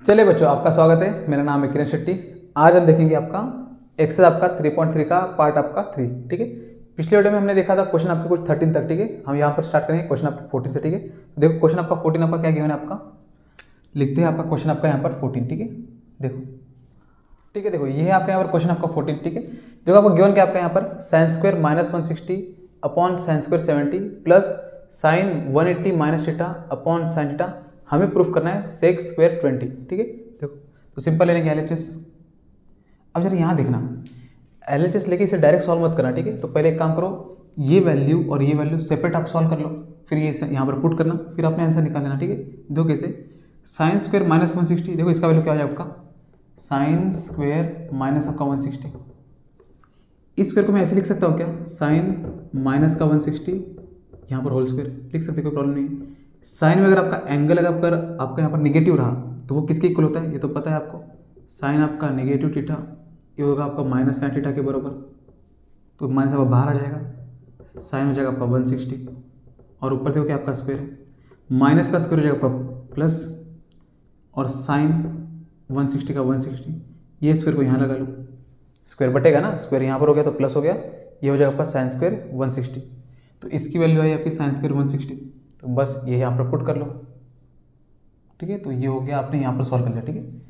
चलिए बच्चों, आपका स्वागत है। मेरा नाम है किरण शेट्टी। आज हम देखेंगे आपका एक्सरसाइज आपका 3.3 का पार्ट आपका 3। ठीक है, पिछले वीडियो में हमने देखा था क्वेश्चन आपके कुछ 13 तक। ठीक है, हम यहाँ पर स्टार्ट करेंगे क्वेश्चन आपका 14 से। ठीक है, तो देखो क्वेश्चन आपका 14 आपका क्या गिवन है, आपका लिखते हैं आपका क्वेश्चन आपका यहाँ पर 14। ठीक है, देखो ठीक है, देखो ये है आपका यहाँ पर क्वेश्चन आपका 14। ठीक है, देखो आपका गिवन क्या आपका यहाँ पर sign square -160 upon sine square 70 plus sign 180 minus theta upon sine theta. हमें प्रूफ करना है सेक स्क्वायर 20। ठीक है, देखो तो सिंपल ले लेंगे एलएचएस। अब जरा यहाँ देखना, एलएचएस लेके इसे डायरेक्ट सॉल्व मत करना। ठीक है, तो पहले एक काम करो, ये वैल्यू और ये वैल्यू सेपरेट आप सॉल्व कर लो, फिर ये यहाँ पर पुट करना, फिर आपने आंसर निकाल लेना। ठीक है, दो कैसे, साइन स्क्वायर -160, देखो इसका वैल्यू क्या हो जाएगा आपका साइन स्क्वायर माइनस आपका 160। इस स्क्वायर को मैं ऐसे लिख सकता हूँ क्या, साइन माइनस का 160 यहाँ पर होल स्क्वायर लिख सकते, कोई प्रॉब्लम नहीं है। साइन में अगर आपका एंगल अगर आपका यहाँ पर निगेटिव रहा तो वो किसके इक्वल होता है, ये तो पता है आपको। साइन आपका नेगेटिव थीटा ये होगा आपका माइनस साइन थीटा के बराबर, तो माइनस आपका बाहर आ जाएगा, साइन हो जाएगा आपका 160 और ऊपर से हो क्या आपका स्क्वायर है, माइनस का स्क्वायर हो जाएगा आपका प्लस और साइन 160 का 160, ये स्क्वायर को यहाँ लगा लो, स्क्वायर बटेगा ना, स्क्वायर यहाँ पर हो गया तो प्लस हो गया, ये हो जाएगा आपका साइन स्क्वायर 160। तो इसकी वैल्यू आई आपकी साइन स्क्वायर 160, तो बस ये यहाँ पर पुट कर लो। ठीक है, तो ये हो गया, आपने यहाँ पर सॉल्व कर लिया। ठीक है,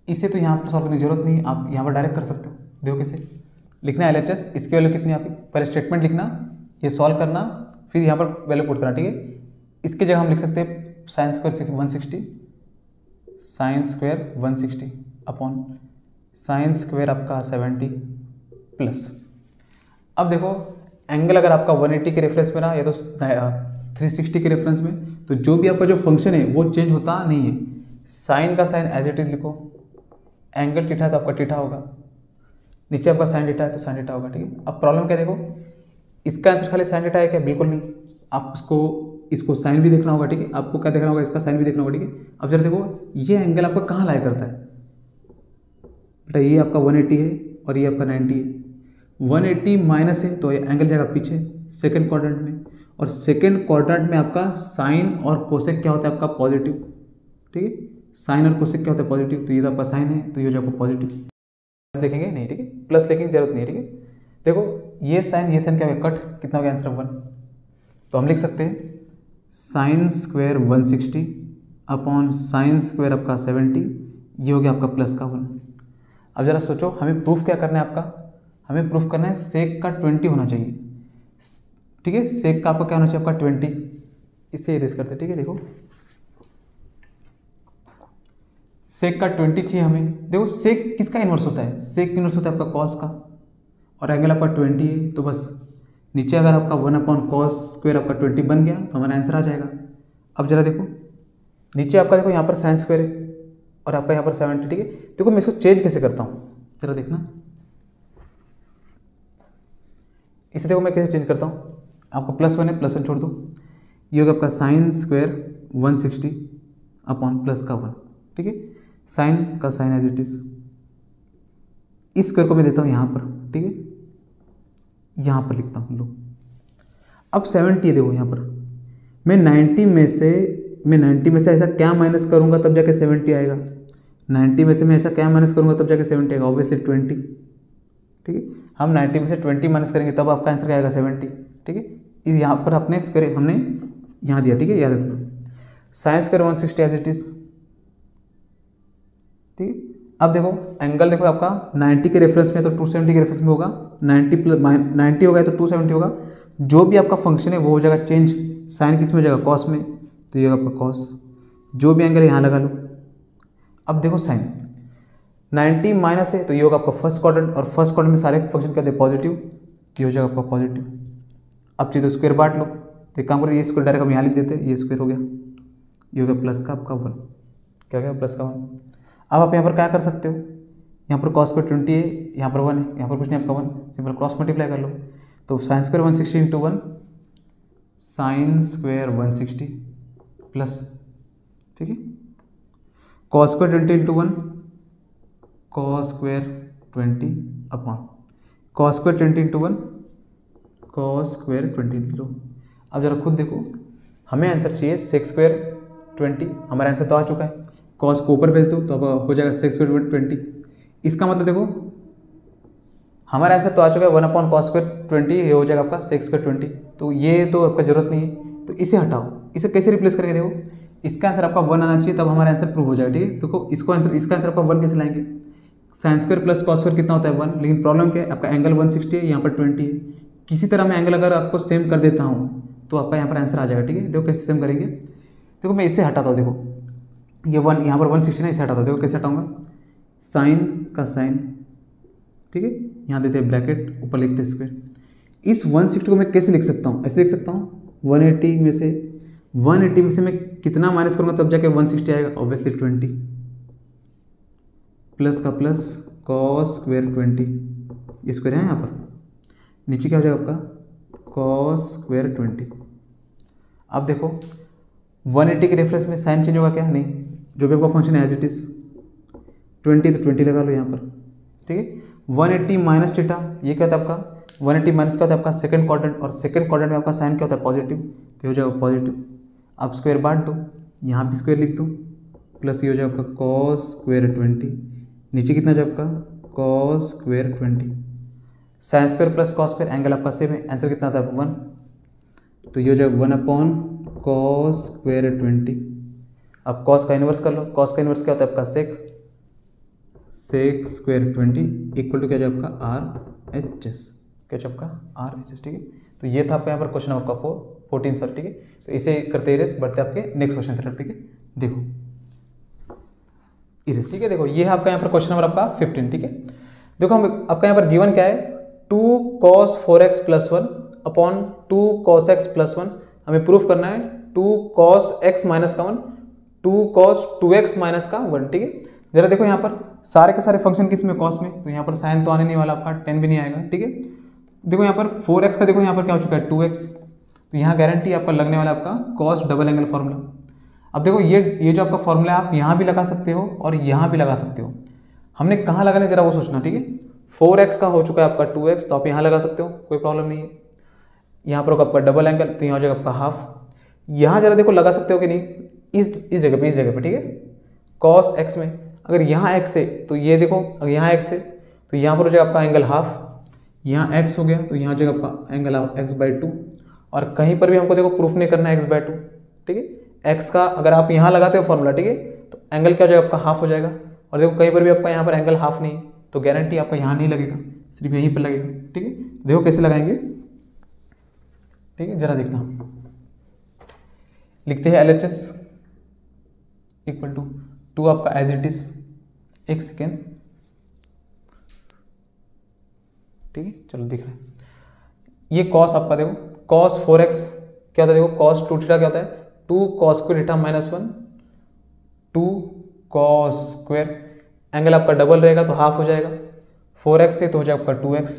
इसे तो यहाँ पर सॉल्व करने की जरूरत नहीं, आप यहाँ पर डायरेक्ट कर सकते हो। देखो कैसे लिखना है एलएचएस, इसकी वैल्यू कितनी आपकी, पहले स्टेटमेंट लिखना, ये सॉल्व करना, फिर यहाँ पर वैल्यू पुट करना। ठीक है, इसकी जगह हम लिख सकते हैं sine square 160, sign square 160 upon sine square आपका 70 प्लस। अब देखो एंगल अगर आपका 180 के रेफरेंस में रहा या तो 360 के रेफरेंस में, तो जो भी आपका जो फंक्शन है वो चेंज होता नहीं है। साइन का साइन एज इट इज लिखो, एंगल थीटा है तो आपका थीटा होगा, नीचे आपका साइन थीटा है तो साइन थीटा होगा। ठीक है, अब प्रॉब्लम क्या देखो, इसका आंसर खाली साइन थीटा है क्या, बिल्कुल नहीं, आप इसको साइन भी देखना होगा। ठीक है, आपको क्या देखना होगा, इसका साइन भी देखना होगा। ठीक है, अब जरा देखो ये एंगल आपका कहाँ लाया करता है बेटा, ये आपका 180 है और ये आपका 90 है। 180 माइनस है तो ये एंगल जाएगा पीछे सेकंड क्वाड्रेंट में, और सेकंड क्वाड्रेंट में आपका साइन और कोसेक क्या होता है आपका पॉजिटिव। ठीक है, साइन और कोसेक क्या होता है पॉजिटिव, तो ये तो आपका साइन है तो ये हो जाएगा पॉजिटिव। लिखेंगे नहीं, ठीक है, प्लस लिखने की जरूरत नहीं है। ठीक है, देखो ये साइन क्या होगा कट, कितना हो गया आंसर 1, तो हम लिख सकते हैं sine square 160 upon sine square आपका 70, ये हो गया आपका प्लस का 1। अब जरा सोचो हमें प्रूफ क्या करना है आपका, हमें प्रूफ करना है सेक का 20 होना चाहिए। ठीक है, सेक का आपका क्या होना चाहिए आपका 20, इससे इरेज करते हैं। ठीक है, देखो सेक का 20 चाहिए हमें। देखो सेक किसका इन्वर्स होता है, सेक इन्वर्स होता है आपका कॉस का, और एंगल आपका 20 है, तो बस नीचे अगर आपका 1/cos स्क्वायर आपका 20 बन गया तो हमारा आंसर आ जाएगा। अब जरा देखो नीचे आपका देखो यहाँ पर साइन स्क्वायर है और आपका यहाँ पर 70। ठीक है, देखो मैं इसको चेंज कैसे करता हूँ, जरा देखना, इसे देखो मैं कैसे चेंज करता हूँ, आपको +1 है, +1 छोड़ दो, ये होगा आपका साइन स्क्वायर 160 अपॉन प्लस का 1। ठीक है, साइन का साइन एज इट इज, इस स्क्वायर को मैं देता हूँ यहाँ पर। ठीक है, यहाँ पर लिखता हूँ लो, अब 70 देखो यहाँ पर मैं 90 में से ऐसा क्या माइनस करूँगा तब जाके 70 आएगा, 90 में से मैं ऐसा क्या माइनस करूँगा तब जाके 70 आएगा, ऑब्वियसली 20। ठीक है, हम 90 में से 20 माइनस करेंगे तब आपका आंसर क्या आएगा 70। ठीक है, इस यहाँ पर अपने स्क्वायर हमने यहाँ दिया। ठीक है, याद रखना sine square 160 as it is. ठीक है, अब देखो एंगल देखो आपका 90 के रेफरेंस में तो 270 के रेफरेंस में होगा, 90 होगा तो 270 होगा, जो भी आपका फंक्शन है वो हो जाएगा चेंज, साइन किस में हो जाएगा कॉस में, तो ये आपका कॉस, जो भी एंगल है यहाँ लगा लो। अब देखो साइन 90 माइनस है तो ये होगा आपका फर्स्ट क्वाड्रेंट, और फर्स्ट क्वाड्रेंट में सारे फंक्शन कहते हैं पॉजिटिव, ये हो जाएगा आपका पॉजिटिव। अब चाहिए तो स्क्वायर बांट लो, तो एक काम करते ये स्क्वायर डायरेक्ट हम यहाँ लिख देते हैं, ये स्क्वायर हो गया, ये हो गया प्लस का आपका 1, क्या हो गया प्लस का 1। अब आप यहाँ पर क्या कर सकते हो, यहाँ पर कॉस स्क्वायर 20 है, यहाँ पर 1 है, यहाँ पर कुछ नहीं आपका 1, सिंपल क्रॉस मल्टीप्लाई कर लो, तो sign square 160 into 1 sine square 160 plus, ठीक है, cos square 20 into 1 cos square 20 upon cos square 20 into 1 cos square 20 लिख लो। अब जरा खुद देखो, हमें आंसर चाहिए सेक स्क्वायर 20, हमारा आंसर तो आ चुका है, कॉस को ऊपर भेज दो तो अब हो जाएगा सेक्स स्क्वायर 20। इसका मतलब देखो हमारा आंसर तो आ चुका है 1 कॉस स्क्वायर 20, ये हो जाएगा आपका सेक्स स्क्वायर 20। तो ये तो आपका जरूरत नहीं है, तो इसे हटाओ। इसे कैसे रिप्लेस करेंगे, देखो इसका आंसर आपका 1 आना चाहिए, तब हमारा आंसर प्रूव हो जाएगा। ठीक है, देखो इसका आंसर आपका 1 कैसे लाएंगे, sine square plus cos square कितना होता है 1, लेकिन प्रॉब्लम क्या है, आपका एंगल 160 है, यहाँ पर 20 है। किसी तरह मैं एंगल अगर आपको सेम कर देता हूँ तो आपका यहाँ पर आंसर आ जाएगा। ठीक है, देखो कैसे सेम करेंगे, देखो मैं इसे हटाता हूँ, देखो ये 1 यहाँ पर 160 है, इसे हटाता हूँ, देखो कैसे हटाऊंगा, साइन का साइन, ठीक है, यहाँ देते हैं ब्रैकेट, ऊपर लिखते हैं स्क्वायर। इस 160 को मैं कैसे लिख सकता हूँ, ऐसे लिख सकता हूँ 180 में से मैं कितना माइनस करूँगा तब जाके 160 आएगा, ऑब्वियसली 20 प्लस का प्लस कॉस स्क्वायर 20, स्क्वायर है यहाँ पर, नीचे क्या हो जाएगा आपका कॉस स्क्वायर 20। अब देखो 180 के रेफरेंस में साइन चेंज होगा क्या, नहीं, जो भी आपका फंक्शन है एज इट इज 20 तो 20 लगा लो यहाँ पर। ठीक है, 180 माइनस थीटा, ये क्या होता है आपका 180 माइनस क्या होता है आपका सेकंड क्वाड्रेंट, और सेकंड क्वाड्रेंट में आपका साइन क्या होता है पॉजिटिव, तो हो जाएगा पॉजिटिव। आप स्क्वायर बांट दो, यहाँ भी स्क्वायर लिख दो, प्लस ये हो जाएगा आपका कॉस स्क्वायर 20, नीचे कितना जाए आपका cos square 20, sine square plus cos square, angle आपका सेम है, आंसर कितना आता है 1, तो ये हो जाएगा 1 कॉस स्क्वायर 20। अब कॉस का इन्वर्स कर लो, कॉस का इन्वर्स क्या होता है आपका सेक स्क्वायर 20 इक्वल टू क्या जाए आपका आर एच एस, क्या जाए आपका आर एच एस। ठीक है, तो ये था आपका यहाँ पर क्वेश्चन आपका 14 सर। ठीक है, तो इसे करते इरेस, बढ़ते आपके नेक्स्ट क्वेश्चन तरफ। ठीक है, देखो इरेस, ठीक है, देखो ये है आपका यहाँ पर क्वेश्चन नंबर आपका 15। ठीक है, देखो हम आपका यहाँ पर गिवन क्या है, 2 cos 4x plus 1 upon 2 cos x plus 1, हमें प्रूफ करना है 2 cos x माइनस का 1, 2 cos 2x माइनस का 1। ठीक है, जरा देखो यहाँ पर सारे के सारे फंक्शन किस में कॉस में, तो यहाँ पर साइन तो आने नहीं वाला आपका, 10 भी नहीं आएगा। ठीक है, देखो यहाँ पर 4x का देखो यहाँ पर क्या हो चुका है 2x, तो यहाँ गारंटी आपका लगने वाला आपका कॉस डबल एंगल फार्मूला। अब देखो ये जो आपका फॉर्मूला है आप यहाँ भी लगा सकते हो और यहाँ भी लगा सकते हो, हमने कहाँ लगाना जरा वो सोचना। ठीक है, 4x का हो चुका है आपका 2x, तो आप यहाँ लगा सकते हो, कोई प्रॉब्लम नहीं है। यहाँ पर होगा आपका डबल एंगल, तो यहाँ हो जाएगा आपका हाफ, यहाँ जरा देखो लगा सकते हो कि नहीं, इस जगह पे। ठीक है, cos x में अगर यहाँ x है तो ये देखो, अगर यहाँ x है तो यहाँ पर हो जाएगा आपका एंगल हाफ, यहाँ x हो गया तो यहाँ हो जाएगा आपका एंगल x/2, और कहीं पर भी हमको देखो प्रूफ नहीं करना है x/2। ठीक है, x का अगर आप यहाँ लगाते हो फॉर्मूला, ठीक है, तो एंगल क्या हो जाएगा आपका हाफ हो जाएगा, और देखो कहीं पर भी आपका यहाँ पर एंगल हाफ नहीं, तो गारंटी आपका यहाँ नहीं लगेगा, सिर्फ यहीं पर लगेगा। ठीक है, देखो कैसे लगाएंगे। ठीक है, जरा देखना, लिखते हैं LHS इक्वल टू 2 आपका एज इट इज, एक सेकेंड। ठीक है, चलो दिख रहा है, ये कॉस आपका देखो cos 4x क्या होता है, देखो cos 2 थीटा क्या होता है 2 cos square theta minus 1, 2 cos square, angle आपका डबल रहेगा तो हाफ हो जाएगा, 4x से तो हो जाएगा आपका 2x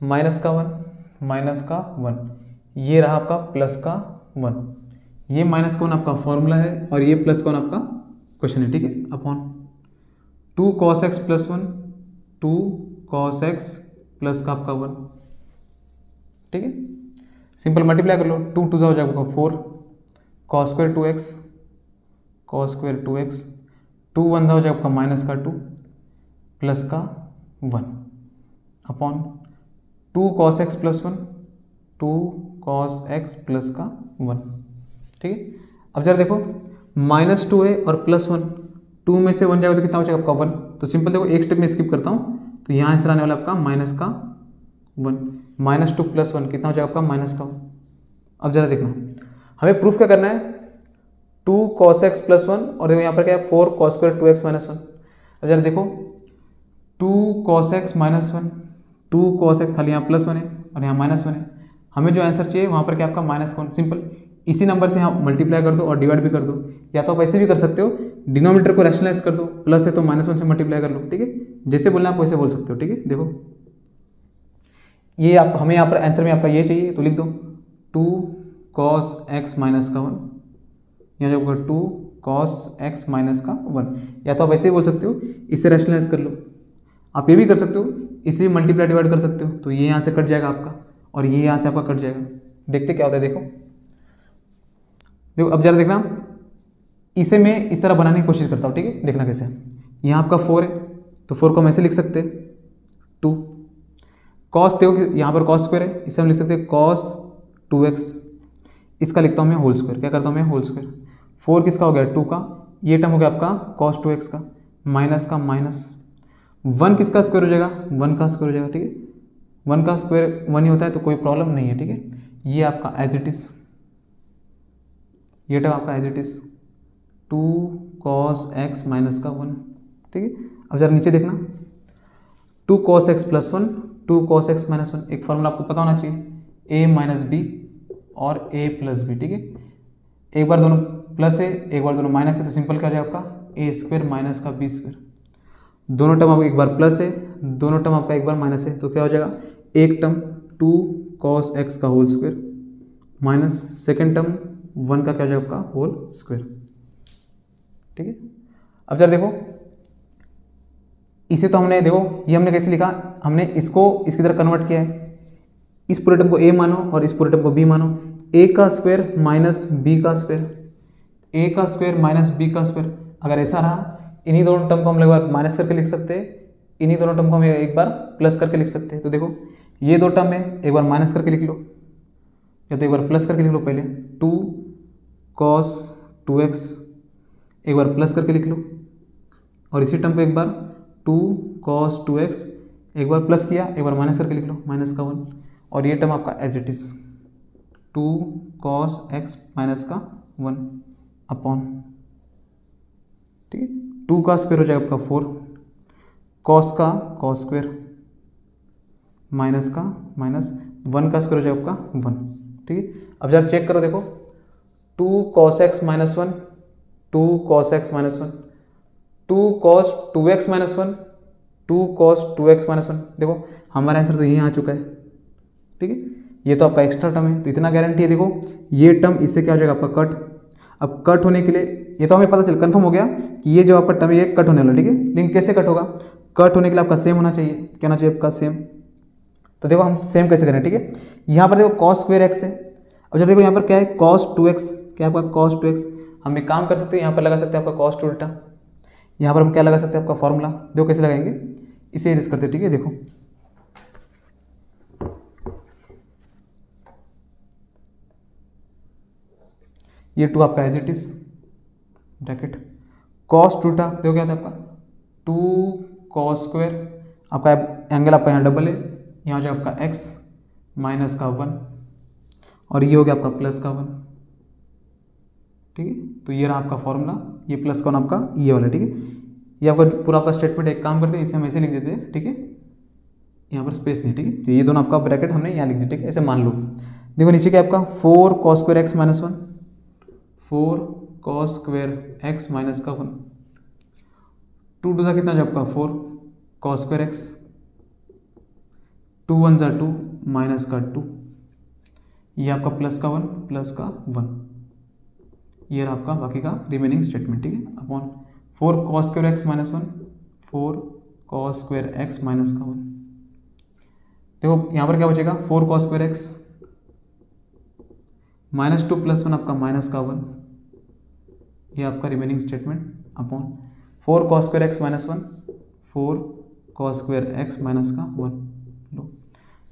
माइनस का 1, ये रहा आपका प्लस का 1, ये माइनस का 1 आपका फॉर्मूला है और ये प्लस का 1 आपका क्वेश्चन है। ठीक है, upon 2 cos x plus 1, 2 cos x plus का आपका 1। ठीक है, सिंपल मल्टीप्लाई कर लो, 2 2 हो जाएगा 4 cos square 2x, cos square 2x, 2 1 हो जाएगा आपका माइनस का 2 प्लस का 1 upon 2 cos x plus 1, 2 cos x plus का 1। ठीक है, अब जरा देखो -2 है और +1, 2 में से 1 जाएगा तो कितना हो जाएगा आपका 1, तो सिंपल देखो एक स्टेप में स्किप करता हूँ, तो यहाँ आंसर आने वाला आपका माइनस का 1, -2 + 1 कितना हो जाएगा आपका माइनस का 1। अब जरा देखना, हमें प्रूफ क्या करना है 2 cos x प्लस 1, और देखो यहाँ पर क्या है 4 cos स्क्वायर 2x माइनस 1। अब जरा देखो 2 cos x minus 1, 2 cos x खाली यहाँ +1 है और यहाँ -1 है, हमें जो आंसर चाहिए वहाँ पर क्या आपका -1, सिंपल इसी नंबर से यहाँ मल्टीप्लाई कर दो और डिवाइड भी कर दो, या तो आप ऐसे भी कर सकते हो, डिनोमिनेटर को रैशनलाइज कर दो, प्लस है तो -1 से मल्टीप्लाई कर लो। ठीक है, जैसे बोलना आप वैसे बोल सकते हो। ठीक है, देखो ये आप हमें यहाँ पर आंसर में आपका ये चाहिए तो लिख दो 2 cos x माइनस का 1, यहाँ जाएगा 2 cos x माइनस का 1, या तो आप ऐसे ही बोल सकते हो, इससे रैशनलाइज कर लो। आप ये भी कर सकते हो, इसे मल्टीप्लाई डिवाइड कर सकते हो, तो ये यहाँ से कट जाएगा आपका और ये यहाँ से आपका कट जाएगा। देखते क्या होता है, देखो अब जरा देखना इसे मैं इस तरह बनाने की कोशिश करता हूँ, ठीक है। देखना कैसे, यहाँ आपका 4 है तो 4 को हम ऐसे लिख सकते हैं 2, कॉस देखो कि यहाँ पर कॉस स्क्वायर है, इसे हम लिख सकते हैं कॉस 2x, इसका लिखता हूँ मैं होल स्क्वायर, क्या करता हूँ मैं होल स्क्वायर। 4 किसका हो गया 2 का, ये टर्म हो गया आपका कॉस 2x का, माइनस का माइनस, 1 किसका स्क्वायर हो जाएगा 1 का स्क्वायर हो जाएगा, ठीक है। 1 का स्क्वायर 1 ही होता है तो कोई प्रॉब्लम नहीं है, ठीक है। ये आपका एज इट इज, ये टर्म आपका as it is 2 cos x minus का 1, ठीक है। अब जरा नीचे देखना 2 cos x plus 1, 2 cos x minus 1, एक फॉर्मूला आपको पता होना चाहिए a माइनस बी और a प्लस बी, ठीक है। एक बार दोनों प्लस है एक बार दोनों माइनस है तो सिंपल क्या हो जाएगा आपका a स्क्वायर माइनस का बी स्क्वायर। दोनों टर्म आपका एक बार प्लस है दोनों टर्म आपका एक बार माइनस है तो क्या हो जाएगा, एक टर्म 2 cos x का whole square minus second term 1 का क्या हो जाएगा आपका होल स्क्वायर, ठीक है। अब जरा देखो इसे तो हमने देखो ये हमने कैसे लिखा, हमने इसको इसकी तरह कन्वर्ट किया है, इस पूरे टर्म को a मानो और इस पूरे टर्म को b मानो, a का स्क्वायर माइनस b का स्क्वायर, a का स्क्वायर माइनस b का स्क्वायर। अगर ऐसा रहा इन्हीं दोनों टर्म को हम एक बार माइनस करके लिख सकते हैं, इन्हीं दोनों टर्म को हम एक बार प्लस करके लिख सकते हैं। तो देखो ये दो टर्म है एक बार माइनस करके लिख लो या तो एक बार प्लस करके लिख लो, पहले 2 cos 2x एक बार प्लस करके लिख लो और इसी टर्म को एक बार 2 cos 2x एक बार प्लस किया एक बार माइनस करके लिख लो माइनस का 1, और ये टर्म आपका as it is 2 cos x minus का 1 अपॉन, ठीक है। 2 का स्क्वायर हो जाएगा आपका 4, cos का cos स्क्वायर माइनस का माइनस 1 का स्क्वायर हो जाएगा आपका 1, ठीक है। अब जरा चेक करो देखो 2 cos x minus 1, 2 cos x minus 1, 2 cos 2x minus 1, 2 cos 2x minus 1, देखो हमारा आंसर तो यही आ चुका है, ठीक है। ये तो आपका एक्स्ट्रा टर्म है तो इतना गारंटी है, देखो ये टर्म इससे क्या हो जाएगा आपका कट। अब कट होने के लिए ये तो हमें पता चल कंफर्म हो गया कि ये जो आपका टर्म है ये कट होने वाला, ठीक है। लेकिन कैसे कट होगा, कट होने के लिए आपका सेम होना चाहिए, क्या होना चाहिए आपका सेम। तो देखो हम सेम कैसे करें, ठीक है। यहाँ पर देखो cos स्क्वायर x है, अब जब देखो यहाँ पर क्या है cos 2x, क्या आपका cos 2x, हम एक काम कर सकते हैं यहाँ पर लगा सकते हैं आपका cos 2 उल्टा, यहाँ पर हम क्या लगा सकते हैं आपका फॉर्मूला, देखो कैसे लगाएंगे, इसे यूज करते हैं, ठीक है। देखो ये 2 आपका as it is bracket cos 2 उल्टा, देखो क्या था आपका 2 cos स्क्वायर, आपका एंगल आपका यहाँ डबल है, यहाँ हो जाएगा आपका x माइनस का 1 और ये हो गया आपका प्लस का 1, ठीक है। तो ये रहा आपका फॉर्मूला, ये प्लस का 1 आपका ये वाला, ठीक है। ये आपका पूरा आपका स्टेटमेंट, एक काम करते हैं इसे हम ऐसे लिख देते हैं, ठीक है। यहाँ पर स्पेस नहीं, ठीक है। तो ये दोनों आपका ब्रैकेट हमने यहाँ लिख दिया, ठीक है, ऐसे मान लो। देखो नीचे क्या आपका 4 cos square x minus 1, 4 cos square x minus का 1, 2 टू सा कितना जो आपका 4 cos स्क्वायर x, 2 1 जा 2 माइनस का 2, ये आपका प्लस का 1 प्लस का 1, ये रहा आपका बाकी का रिमेनिंग स्टेटमेंट, ठीक है। Upon 4 cos square x minus 1, 4 cos square x minus का 1, देखो यहाँ पर क्या बचेगा 4 cos square x minus 2 plus 1 आपका माइनस का 1, ये आपका remaining statement upon 4 cos square x minus 1, 4 cos square x minus का 1, लो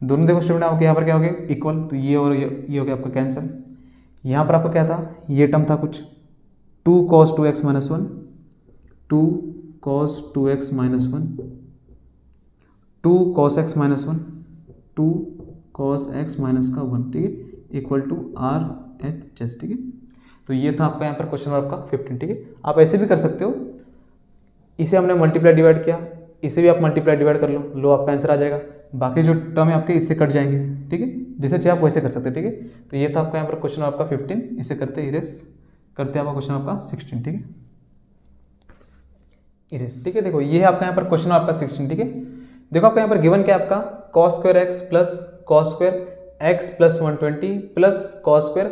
दोनों देखो स्टेटमेंट आपके यहाँ पर क्या हो गया इक्वल, तो ये और ये हो गया आपका कैंसिल। यहाँ पर आपका क्या था, ये टर्म था कुछ 2 cos 2x minus 1, 2 cos 2x minus 1, 2 cos x minus 1, 2 cos x minus का 1, ठीक है, इक्वल टू RHS, ठीक है। तो ये था आपका यहाँ पर क्वेश्चन नंबर आपका 15, ठीक है। आप ऐसे भी कर सकते हो, इसे हमने मल्टीप्लाई डिवाइड किया, इसे भी आप मल्टीप्लाई डिवाइड कर लो आपका आंसर आ जाएगा, बाकी जो टर्म है आपके इससे कट जाएंगे, ठीक है। जैसे चाहे आप वैसे कर सकते हैं, ठीक है। तो ये था आपका यहाँ पर क्वेश्चन आपका 15, इसे करते इरेज करते हैं आपका क्वेश्चन आपका 16, ठीक है, इरेज, ठीक है। देखो ये है आपका यहाँ पर क्वेश्चन आपका 16, ठीक है। देखो आपका यहाँ पर गिवन क्या है आपका cos square x plus cos square x plus 120 plus cos square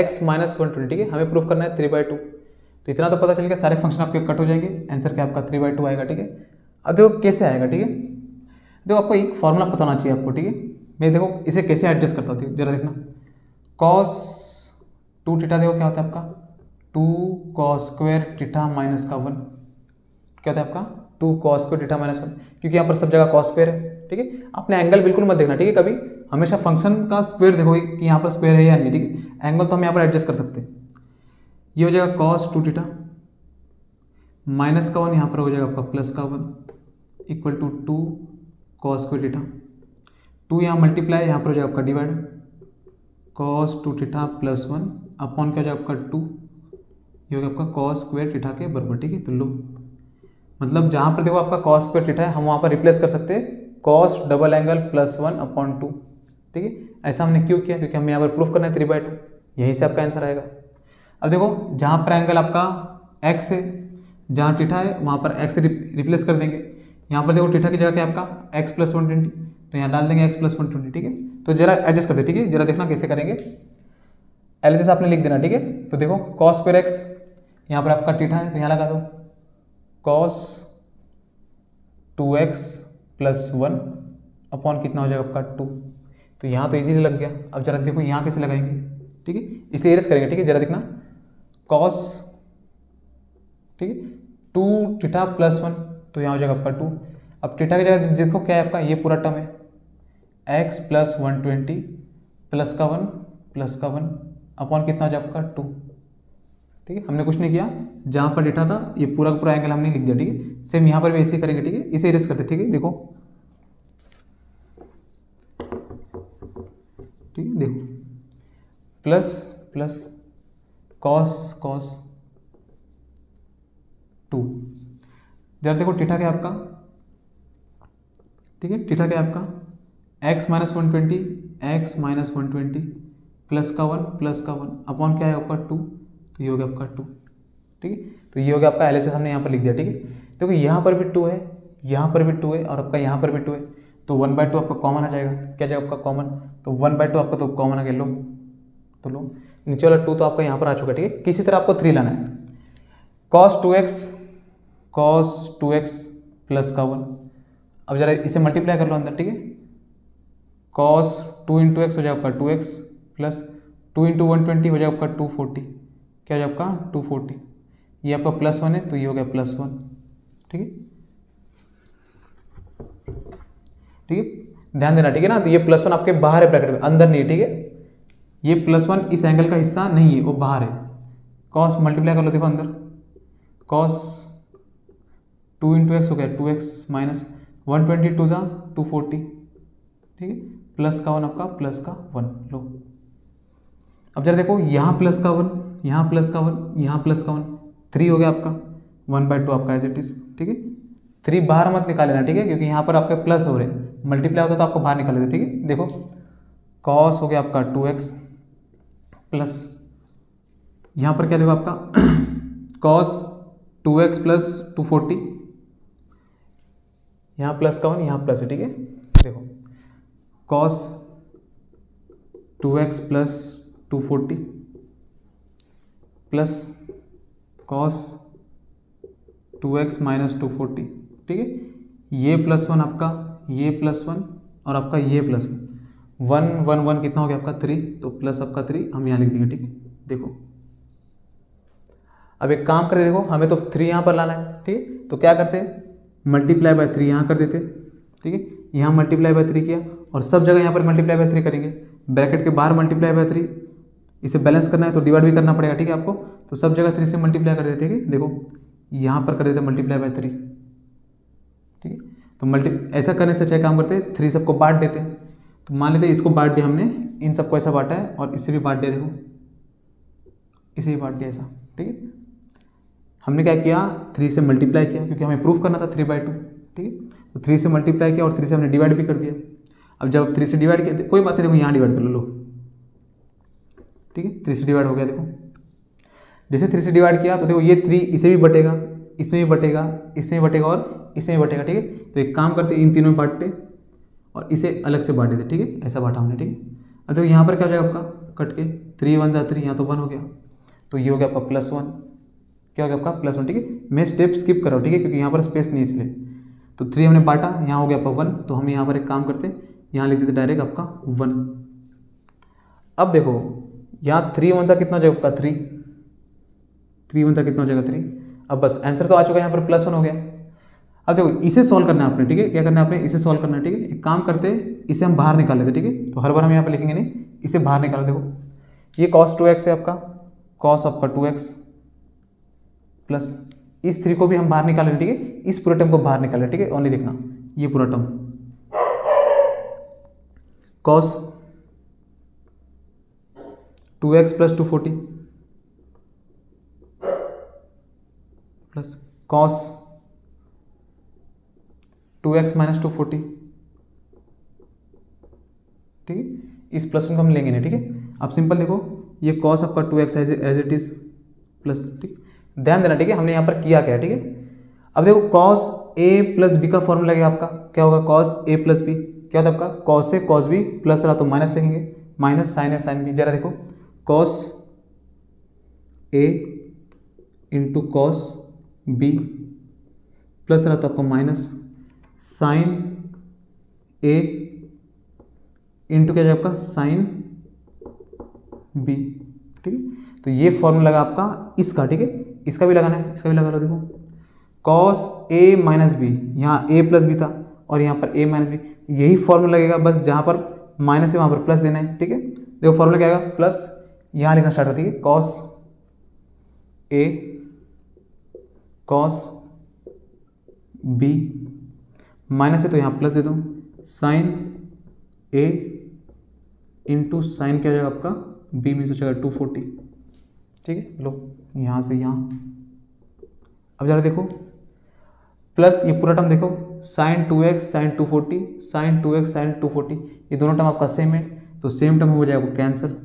x minus 120, ठीक है। हमें प्रूफ करना है 3/2, तो इतना तो पता चल गया, सारे फंक्शन आपके कट हो जाएंगे, आंसर क्या आपका 3/2 आएगा, ठीक है। अब देखो कैसे आएगा, ठीक है। देखो आपको एक फॉर्मूला पता होना चाहिए आपको, ठीक है। मैं देखो इसे कैसे एडजस्ट करता हूँ, जरा देखना cos 2 थीटा, देखो क्या होता है आपका 2 कॉस स्क्वायर थीटा माइनस का 1, क्या होता है आपका 2 कॉस स्क्वायर थीटा माइनस 1, क्योंकि यहाँ पर सब जगह कॉस स्क्वायर है, ठीक है। आपने एंगल बिल्कुल मत देखना, ठीक है, कभी हमेशा फंक्शन का स्क्वायर देखो कि यहाँ पर स्क्वायर है या नहीं, ठीक है। एंगल तो हम यहाँ पर एडजस्ट कर सकते हैं। ये हो जाएगा कॉस 2 थीटा माइनस का 1, यहाँ पर हो जाएगा आपका प्लस का 1 equal to 2 cos square theta. 2 यहाँ मल्टीप्लाई, यहाँ पर हो जाएगा आपका divide, cos 2 theta plus 1 upon क्या हो जाएगा आपका 2, ये हो गया आपका कॉस स्क्वायर थीटा के बराबर, ठीक है। तो लो मतलब जहाँ पर देखो आपका कॉस स्क्वायर थीटा है, हम वहाँ पर रिप्लेस कर सकते हैं cos double angle plus 1 upon 2, ठीक है। ऐसा हमने क्यों किया, क्योंकि हमें यहाँ पर प्रूफ करना है 3/2, यहीं से आपका आंसर आएगा। अब देखो जहाँ पर एंगल आपका एक्स है, जहाँ थीटा है वहाँ पर एक्स रिप्लेस कर देंगे। यहाँ पर देखो थीटा की जगह क्या आपका एक्स प्लस 120, तो यहाँ डाल देंगे एक्स प्लस 120, ठीक है। तो जरा एडजस्ट कर दे, ठीक है, जरा देखना कैसे करेंगे। एलएचएस आपने लिख देना, ठीक है। तो देखो कॉस स्क्वायर एक्स, यहाँ पर आपका थीटा है तो यहाँ लगा दो कॉस 2x प्लस 1 अपॉन कितना हो जाएगा आपका 2, तो यहाँ तो इजीली लग गया। अब जरा देखो यहाँ कैसे लगाएंगे, ठीक है, इसे एरेस करेंगे, ठीक है। जरा देखना कॉस, ठीक है, 2 थीटा प्लस 1, तो यहाँ हो जाएगा आपका 2। अब थीटा की जगह देखो क्या है आपका, ये पूरा टर्म है x प्लस 120 प्लस का 1 प्लस का 1 अपॉन कितना हो जाएगा आपका 2, ठीक है। हमने कुछ नहीं किया, जहाँ पर थीटा था ये पूरा का पूरा एंगल हमने लिख दिया, ठीक है। सेम यहाँ पर भी ऐसे ही करेंगे, ठीक है, इसे इरेज करते, ठीक है। देखो, ठीक है, देखो प्लस प्लस कॉस कॉस 2, जरा देखो थीटा क्या आपका, ठीक है, थीटा क्या आपका x minus 120 x minus 120 plus का 1 अपॉन क्या है आपका 2, तो ये हो गया आपका 2, ठीक है। तो ये हो गया आपका एलएचएस हमने यहाँ पर लिख दिया, ठीक है। देखो यहाँ पर भी 2 है, यहाँ पर भी 2 है और आपका यहाँ पर भी 2 है, तो 1/2 आपका कॉमन आ जाएगा, क्या जाएगा आपका कॉमन, तो 1/2 आपका तो कॉमन आ गया, लो तो लो, नीचे वाला 2 तो आपका यहाँ पर आ चुका, ठीक है। किसी तरह आपको 3 लाना है, cos 2x प्लस का 1, अब जरा इसे मल्टीप्लाई कर लो अंदर, ठीक है। cos 2 इंटू एक्स हो जाएगा आपका 2x प्लस 2 इंटू 120 हो जाएगा आपका 240, क्या हो जाएगा आपका 240, ये आपका प्लस 1 है तो ये हो गया प्लस 1, ठीक है, ठीक है। ध्यान देना, ठीक है ना, तो ये प्लस 1 आपके बाहर है ब्रैकेट में, अंदर नहीं है, ठीक है। ये प्लस 1 इस एंगल का हिस्सा नहीं है, वो बाहर है। cos मल्टीप्लाई कर लो, देखो अंदर cos 2 इंटू एक्स हो गया 2x माइनस 120 2 240, ठीक है, प्लस का 1 आपका प्लस का 1, लो। अब जरा देखो यहाँ प्लस का 1, यहाँ प्लस का 1, यहाँ प्लस का 1, 3 हो गया आपका 1/2 आपका एज इट इज, ठीक है। 3 बाहर मत निकाल लेना, ठीक है, क्योंकि यहाँ पर आपके प्लस हो रहे हैं, मल्टीप्लाई होता तो आपको बाहर निकाल लेते, ठीक है। देखो cos हो गया आपका 2x प्लस यहाँ पर क्या देखो आपका cos 2x प्लस 240, यहाँ प्लस का 1 यहाँ प्लस है, ठीक है। देखो cos 2x plus 240 plus cos 2x minus 240, ठीक है। ये प्लस 1 आपका, ये प्लस 1 और आपका ये प्लस 1 1 1 कितना हो गया आपका 3, तो प्लस आपका 3 हम यहाँ लिख देंगे, ठीक है। देखो अब एक काम करते, देखो हमें तो 3 यहाँ पर लाना है, ठीक है, तो क्या करते हैं मल्टीप्लाई बाय 3 यहाँ कर देते, ठीक है। यहाँ मल्टीप्लाई बाय 3 किया और सब जगह यहाँ पर मल्टीप्लाई बाय 3 करेंगे, ब्रैकेट के बाहर मल्टीप्लाई बाय 3, इसे बैलेंस करना है तो डिवाइड भी करना पड़ेगा, ठीक है आपको, तो सब जगह 3 से मल्टीप्लाई कर देते, ठीक है। देखो यहाँ पर कर देते मल्टीप्लाई बाय 3, ठीक है। तो ऐसा करने से अच्छा काम करते 3 सबको बांट देते, तो मान लेते इसको बांट दिया हमने, इन सबको ऐसा बांटा है और इसे भी बांट दिया, देखो इसे भी बांट दिया ऐसा, ठीक है। हमने क्या किया 3 से मल्टीप्लाई किया, क्योंकि हमें प्रूफ करना था 3/2, ठीक है। तो 3 से मल्टीप्लाई किया और 3 से हमने डिवाइड भी कर दिया। अब जब 3 से डिवाइड किया, कोई बात नहीं, देखो यहाँ डिवाइड कर लो, ठीक है, 3 से डिवाइड हो गया। देखो जैसे 3 से डिवाइड किया तो देखो ये 3 इसे भी बटेगा, इसमें भी बटेगा, इसमें भी बटेगा और इसमें भी बटेगा, ठीक है। तो एक काम करते इन तीनों में बांटते और इसे अलग से बांट देते, ठीक है, ऐसा बांटा हमने, ठीक है। अब देखो यहाँ पर क्या हो जाएगा आपका कट के 3 1 3, यहाँ तो 1 हो गया, तो ये हो गया आपका +1, क्या हो गया आपका +1, ठीक है। मैं स्टेप स्किप कर रहा हूँ, ठीक है, क्योंकि यहाँ पर स्पेस नहीं इसलिए। तो 3 हमने बांटा, यहाँ हो गया आपका 1, तो हम यहाँ पर एक काम करते, यहाँ लिख देते डायरेक्ट आपका 1। अब देखो यहाँ 3 1 कितना हो जाएगा आपका 3, 3 वन सा कितना हो जाएगा 3। अब बस आंसर तो आ चुका है, यहाँ पर +1 हो गया। अब देखो इसे सॉल्व करना है आपने, ठीक है, क्या करना है आपने, इसे सॉल्व करना है, ठीक है। एक काम करते हैं, इसे हम बाहर निकाल लेते, ठीक है। तो हर बार हम यहाँ पर लिखेंगे नहीं, इसे बाहर निकालो। देखो ये cos 2x है आपका, cos आपका 2x प्लस इस 3 को भी हम बाहर निकालें, ठीक है। इस पूरे टर्म को बाहर निकालें, ठीक है। ओनली देखना ये पूरा term cos 2x plus 240 plus cos 2x minus 240, ठीक है। इस प्लस को हम लेंगे नहीं, ठीक है। अब सिंपल देखो ये cos आपका 2x as it is plus, ठीक। ध्यान देना, ठीक है, हमने यहाँ पर किया क्या है, ठीक है। अब देखो cos a प्लस बी का फॉर्मूला लगेगा आपका, क्या होगा, cos a प्लस बी क्या होता है आपका, cos a cos b plus रहा तो माइनस लिखेंगे, minus sin a sin b। जरा देखो cos a into cos b plus रहा तो आपका माइनस sin a इंटू क्या जाएगा आपका sin b, ठीक है। तो ये फॉर्मूला लगा आपका इसका, ठीक है। इसका भी लगाना है, इसका भी लगा लो। देखो cos a माइनस बी, यहाँ a प्लस बी था और यहाँ पर a माइनस बी, यही फॉर्मूला लगेगा, बस जहाँ पर माइनस है वहाँ पर प्लस देना है, ठीक है। देखो फॉर्मूला क्या आएगा, प्लस यहाँ लिखना स्टार्ट होती है, cos a cos b minus है तो यहाँ प्लस दे दो, sin a इंटू साइन क्या हो जाएगा आपका b में से जाएगा 240, ठीक है। लो यहाँ से यहाँ, अब जरा देखो प्लस ये पूरा टर्म देखो sin 2x sin 240 sin 2x sin 240, ये दोनों टर्म आपका सेम है तो सेम टर्म हो जाएगा cancel.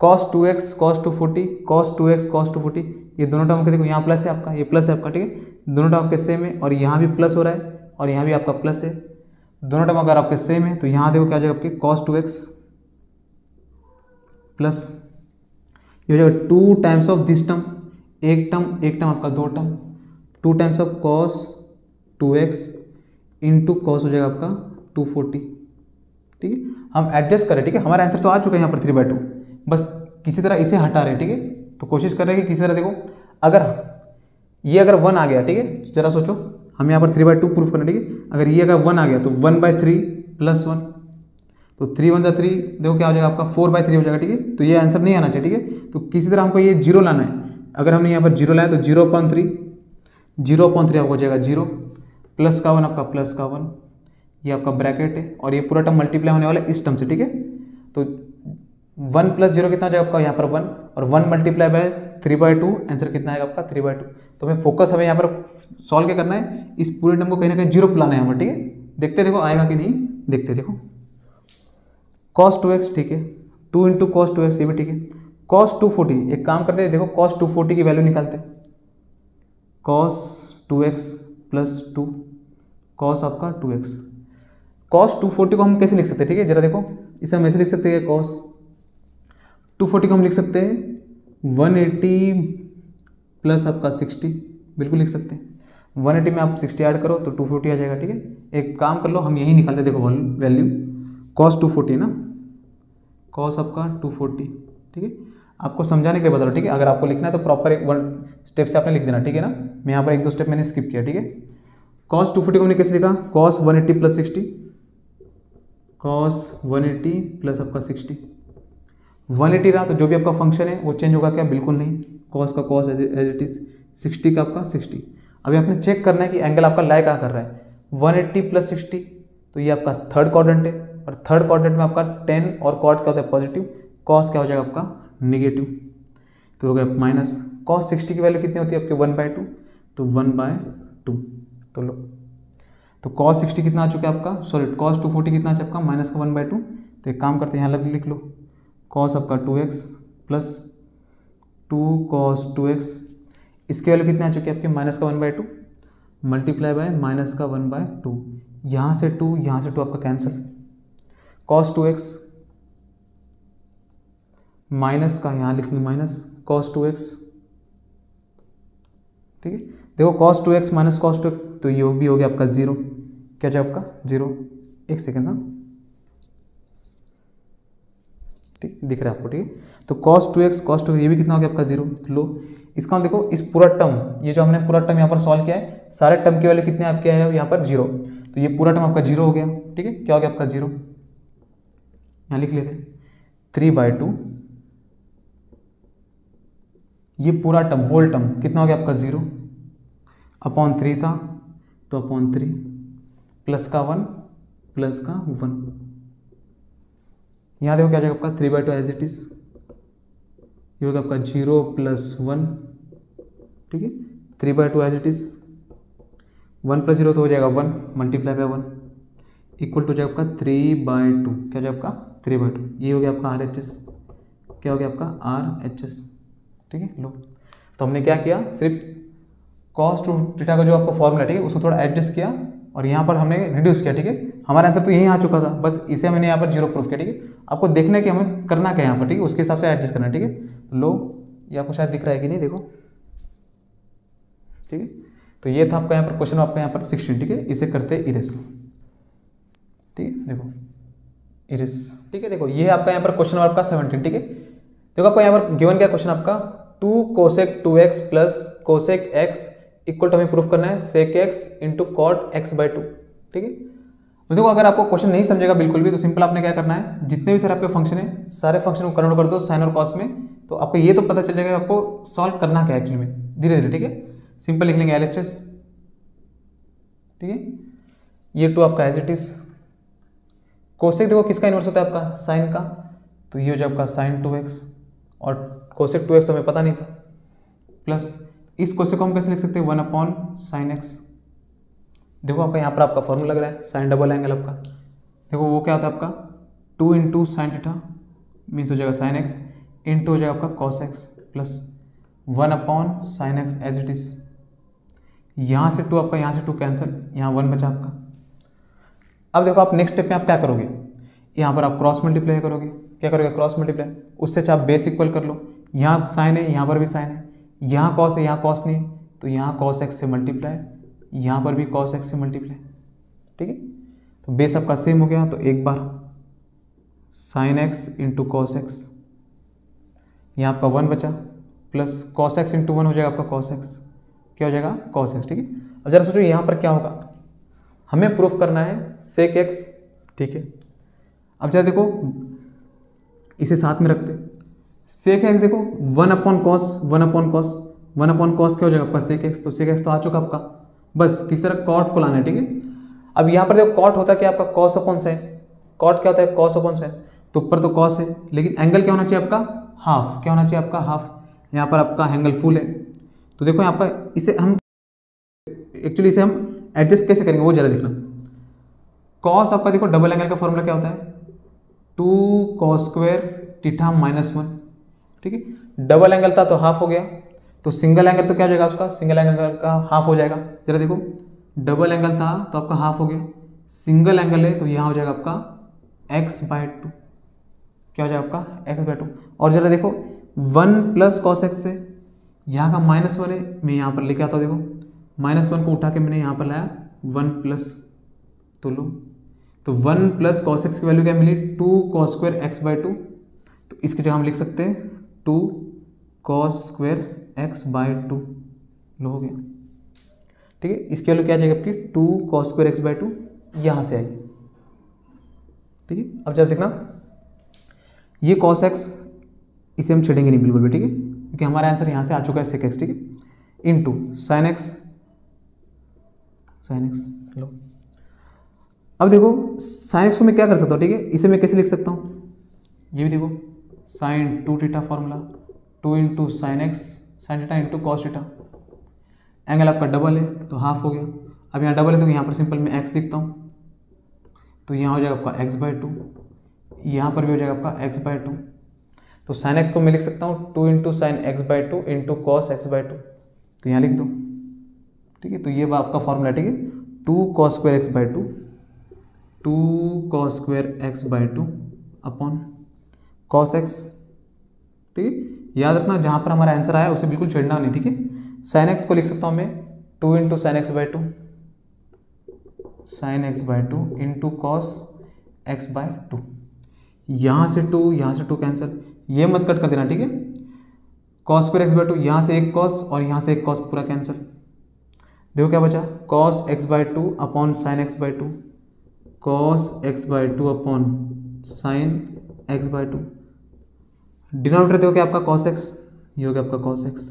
cos 2x cos 240 cos 2x cos 240, ये दोनों टर्म के देखो यहाँ प्लस है आपका, ये प्लस है आपका, ठीक है। दोनों टर्म आपके सेम है और यहाँ भी प्लस हो रहा है और यहाँ भी आपका प्लस है, दोनों टर्म अगर आपके सेम है तो यहाँ देखो क्या हो जाएगा आपके cos 2x प्लस ये हो जाएगा 2 टाइम्स ऑफ दिस टर्म, एक टर्म आपका 2 term, 2 times of cos 2x into cos हो जाएगा आपका 240, ठीक है। हम एडजस्ट करें, ठीक है, हमारा आंसर तो आ चुका है यहाँ पर 3/2, बस किसी तरह इसे हटा रहे हैं, ठीक है। तो कोशिश कर रहे हैं कि किसी तरह देखो अगर ये अगर 1 आ गया, ठीक है, जरा सोचो हम यहाँ पर 3/2 प्रूफ करना, ठीक है। अगर ये अगर 1 आ गया तो 1/3 प्लस 1, तो 3 1 3, देखो क्या हो जाएगा आपका 4/3 हो जाएगा, ठीक है। तो ये आंसर नहीं आना चाहिए, ठीक है। तो किसी तरह हमको ये 0 लाना है, अगर हमने यहाँ पर 0 लाया तो 0/3 0/3 आपको हो जाएगा 0 प्लस का 1 आपका प्लस का 1, ये आपका ब्रैकेट है और ये पूरा टर्म मल्टीप्लाई होने वाला है इस टर्म से, ठीक है। तो 1 + 0 कितना हो जाएगा आपका यहाँ पर 1 और 1 मल्टीप्लाई बाय 3/2, आंसर कितना आएगा आपका 3/2। तो हमें फोकस हमें यहाँ पर सॉल्व क्या करना है, इस पूरे टर्म को कहीं ना कहीं 0 लाना है यहाँ पर, ठीक है। देखते देखो आएगा कि नहीं, देखते देखो cos 2x, ठीक है, 2 × cos 2x ये भी ठीक है। cos 240 एक काम करते हैं, देखो cos 240 की वैल्यू निकालते हैं, cos 2x प्लस 2 cos आपका 2x, cos 240 को हम कैसे लिख सकते हैं, ठीक है, जरा देखो इसे हम ऐसे लिख सकते हैं, cos 240 को हम लिख सकते हैं 180 प्लस आपका 60, बिल्कुल लिख सकते हैं। 180 में आप 60 ऐड करो तो 240 आ जाएगा, ठीक है। एक काम कर लो, हम यही निकालते हैं, देखो वैल्यू cos 240 ना, cos आपका 240, ठीक है। आपको समझाने के लिए बता रहा हूँ, ठीक है। अगर आपको लिखना है तो प्रॉपर एक 1 स्टेप से आपने लिख देना, ठीक है ना। मैं यहाँ पर 1 2 स्टेप मैंने स्किप किया, ठीक है। cos 240 को हमने कैसे लिखा, cos 180 प्लस 60, cos 180 प्लस आपका 60, 180 रहा तो जो भी आपका फंक्शन है वो चेंज होगा क्या, बिल्कुल नहीं, cos का cos एज इट इज, 60 का आपका 60। अभी आपने चेक करना है कि एंगल आपका लाई कहाँ कर रहा है, 180 प्लस 60 तो ये आपका थर्ड क्वाड्रेंट है और थर्ड क्वाड्रेंट में आपका 10 और कॉट क्या होता है पॉजिटिव, cos क्या हो जाएगा आपका नेगेटिव, तो हो गया माइनस। cos 60 की वैल्यू कितनी होती है आपके 1/2, तो 1/2, तो लो तो cos 60 कितना आ चुका है आपका, सॉरी cos 240 कितना आ चुका है आपका माइनस का 1/2। तो एक काम करते हैं यहाँ लिख लो, cos आपका 2x प्लस 2 cos 2x, इसकी वैल्यू कितनी आ चुकी है आपकी माइनस का 1/2 मल्टीप्लाई बाय माइनस का 1/2, यहाँ से 2 यहाँ से 2 आपका कैंसिल, cos 2x माइनस का यहाँ लिखेंगे माइनस cos 2x, ठीक है। देखो cos 2x minus cos 2x तो ये भी हो गया आपका 0, क्या जाए आपका 0। एक सेकेंड ना, ठीक दिख रहा है आपको, ठीक है। तो cos 2x cos 2 ये भी कितना हो गया आपका 0। तो लो इसका देखो, इस पूरा टर्म, ये जो हमने पूरा टर्म यहाँ पर सॉल्व किया है, सारे टर्म की वैल्यू कितने आपके आए यहाँ पर 0। तो ये पूरा टर्म आपका 0 हो गया, ठीक है। क्या हो गया आपका 0, यहाँ लिख लेते हैं 3/2, ये पूरा टर्म होल टर्म कितना हो गया आपका 0 अपॉन 3 था, तो अपॉन 3 प्लस का 1 प्लस का 1, यहाँ देखो क्या जाएगा आपका 3/2 एज इट इज, ये होगा आपका 0 प्लस 1, ठीक है। 3/2 एज इट इज, 1 प्लस 0 तो हो जाएगा 1 मल्टीप्लाई बाय 1 इक्वल टू हो जाएगा आपका 3/2, क्या हो जाएगा आपका 3/2, ये हो गया आपका RHS, क्या हो गया आपका RHS, ठीक है। लो तो हमने क्या किया, सिर्फ cos 2 थीटा का जो आपका फॉर्मूला, ठीक है, उसको थोड़ा एडजस्ट किया और यहाँ पर हमने रिड्यूस किया, ठीक है। हमारा आंसर तो यहीं आ चुका था, बस इसे हमने यहाँ पर 0 प्रूफ किया, ठीक है। आपको देखना है कि हमें करना क्या है यहाँ पर, ठीक है, उसके हिसाब से एडजस्ट करना है, ठीक है। तो लो ये आपको शायद दिख रहा है कि नहीं, देखो, ठीक है। तो ये था आपका यहाँ पर क्वेश्चन, आपका यहाँ पर 16, ठीक है। इसे करते इरेस, ठीक है, देखो इरेस, ठीक है। देखो ये आपका यहाँ पर क्वेश्चन आपका 17, ठीक है। देखो आपको यहाँ पर गिवन क्या क्वेश्चन आपका 2 cosec 2x plus cosec x equal to हमें प्रूफ करना है sec x into cot x/2, ठीक है। तो देखो अगर आपको क्वेश्चन नहीं समझेगा बिल्कुल भी, तो सिंपल आपने क्या करना है, जितने भी सारे आपके फंक्शन है सारे फंक्शन को कन्वर्ट कर दो साइन और कॉस में, तो आपको ये तो पता चल जाएगा आपको सॉल्व करना क्या है एक्चुअली में, धीरे धीरे, ठीक है। सिंपल लिख लेंगे LHS, ठीक है। ये 2 आपका एज इट इज, कोसेक देखो किसका इनवर्स होता है आपका साइन का, तो ये हो जाए आपका साइन 2x और कोसेक 2x तो हमें पता नहीं था, प्लस इस कोसेक को हम कैसे लिख सकते हैं 1 अपॉन साइन x। देखो आपका यहाँ पर आपका फॉर्मूला लग रहा है साइन डबल एंगल आपका, देखो वो क्या होता है आपका 2 इंटू साइन थीटा मीन्स हो जाएगा साइन x इंटू हो जाएगा आपका cos x plus 1 upon sine x as it is, यहाँ से 2 आपका, यहाँ से 2 कैंसिल, यहाँ 1 बचा आपका। अब देखो आप नेक्स्ट स्टेप में आप क्या करोगे, यहाँ पर आप क्रॉस मल्टीप्लाई करोगे, क्या करोगे क्रॉस मल्टीप्लाई, उससे चाहे आप बेस इक्वल कर लो, यहाँ साइन है यहाँ पर भी साइन है, यहाँ कॉस है यहाँ कॉस नहीं, तो यहाँ कॉस एक्स से मल्टीप्लाई, यहाँ पर भी कॉस एक्स से मल्टीप्लाई, ठीक है। तो बेस आपका सेम हो गया, तो एक बार sine x into cos x, यहाँ आपका 1 बचा, प्लस कॉस एक्स इंटू 1 हो जाएगा आपका कॉस एक्स, क्या हो जाएगा कॉस एक्स, ठीक है। अब जरा सोचो यहाँ पर क्या होगा, हमें प्रूफ करना है सेक एक्स, ठीक है। अब जरा देखो इसे साथ में रखते, सेक एक्स देखो 1 upon cos 1 upon cos 1 upon cos क्या हो जाएगा आपका सेक एक्स, तो सेक एक्स तो आ चुका आपका, बस किस तरह कॉट को लाना है, ठीक है। अब यहाँ पर देखो कॉट होता है क्या आपका कॉस अपॉन साइन, कॉट क्या होता है कॉस अपॉन साइन, तो ऊपर तो कॉस है लेकिन एंगल क्या होना चाहिए आपका हाफ, क्या होना चाहिए आपका हाफ, यहाँ पर आपका एंगल फुल है। तो देखो यहाँ पर इसे हम एक्चुअली इसे हम एडजस्ट कैसे करेंगे वो जरा देखना, कॉस आपका देखो डबल एंगल का फॉर्मूला क्या होता है 2 cos स्क्वायर थीटा -1, ठीक है। डबल एंगल था तो हाफ हो गया, तो सिंगल एंगल तो क्या हो जाएगा उसका, सिंगल एंगल का हाफ हो जाएगा, जरा देखो डबल एंगल था तो आपका हाफ हो गया, सिंगल एंगल है तो यहाँ हो जाएगा आपका x/2, क्या हो जाएगा आपका x/2। और जरा देखो 1 प्लस cos x से यहाँ का -1 है, मैं यहाँ पर लेके आता हूँ, देखो -1 को उठा के मैंने यहाँ पर लाया 1 प्लस, तो लो तो 1 प्लस cos x की वैल्यू क्या मिली 2 cos स्क्वायर x/2, तो इसकी जगह हम लिख सकते हैं 2 cos स्क्वायर x/2, लो हो गया, ठीक है। इसकी वैल्यू क्या आ जाएगी आपकी 2 cos स्क्वायर x/2, यहाँ से आई, ठीक है। अब जरा देखना ये cos x इसे हम छेड़ेंगे नहीं बिल्कुल भी, ठीक है, क्योंकि हमारा आंसर यहाँ से आ चुका है sec x, ठीक है, इंटू साइन एक्स, लो अब देखो साइन एक्स को मैं क्या कर सकता हूँ, ठीक है, इसे मैं कैसे लिख सकता हूँ, ये भी देखो sine 2 theta formula 2 into sine x sine theta into cos theta, angle आपका डबल है तो हाफ हो गया, अब यहाँ डबल है तो यहाँ पर सिंपल मैं एक्स लिखता हूँ, तो यहाँ हो जाएगा आपका x/2, यहाँ पर भी हो जाएगा आपका x/2, तो साइन एक्स को मैं लिख सकता हूँ 2 into sine x/2 into cos x/2, तो यहाँ लिख दो, ठीक है। तो ये आपका फॉर्मूला, ठीक है, 2 cos square x/2 2 cos square x/2 upon cos x, ठीक है। याद रखना जहाँ पर हमारा आंसर आया उसे बिल्कुल छेड़ना नहीं, ठीक है। साइन x को लिख सकता हूँ मैं 2 into sine x/2 sine x/2 into cos x/2, यहाँ से 2, यहाँ से 2 कैंसिल, ये मत कट कर देना, ठीक है। कॉस स्क्वायर एक्स बाई 2, यहाँ से एक कॉस और यहाँ से एक कॉस पूरा कैंसिल। देखो क्या बचा, cos x by 2 upon sine x by 2, cos x by 2 upon sine x by 2। Denominator देखो क्या आपका कॉस एक्स, ये हो गया आपका कॉस एक्स,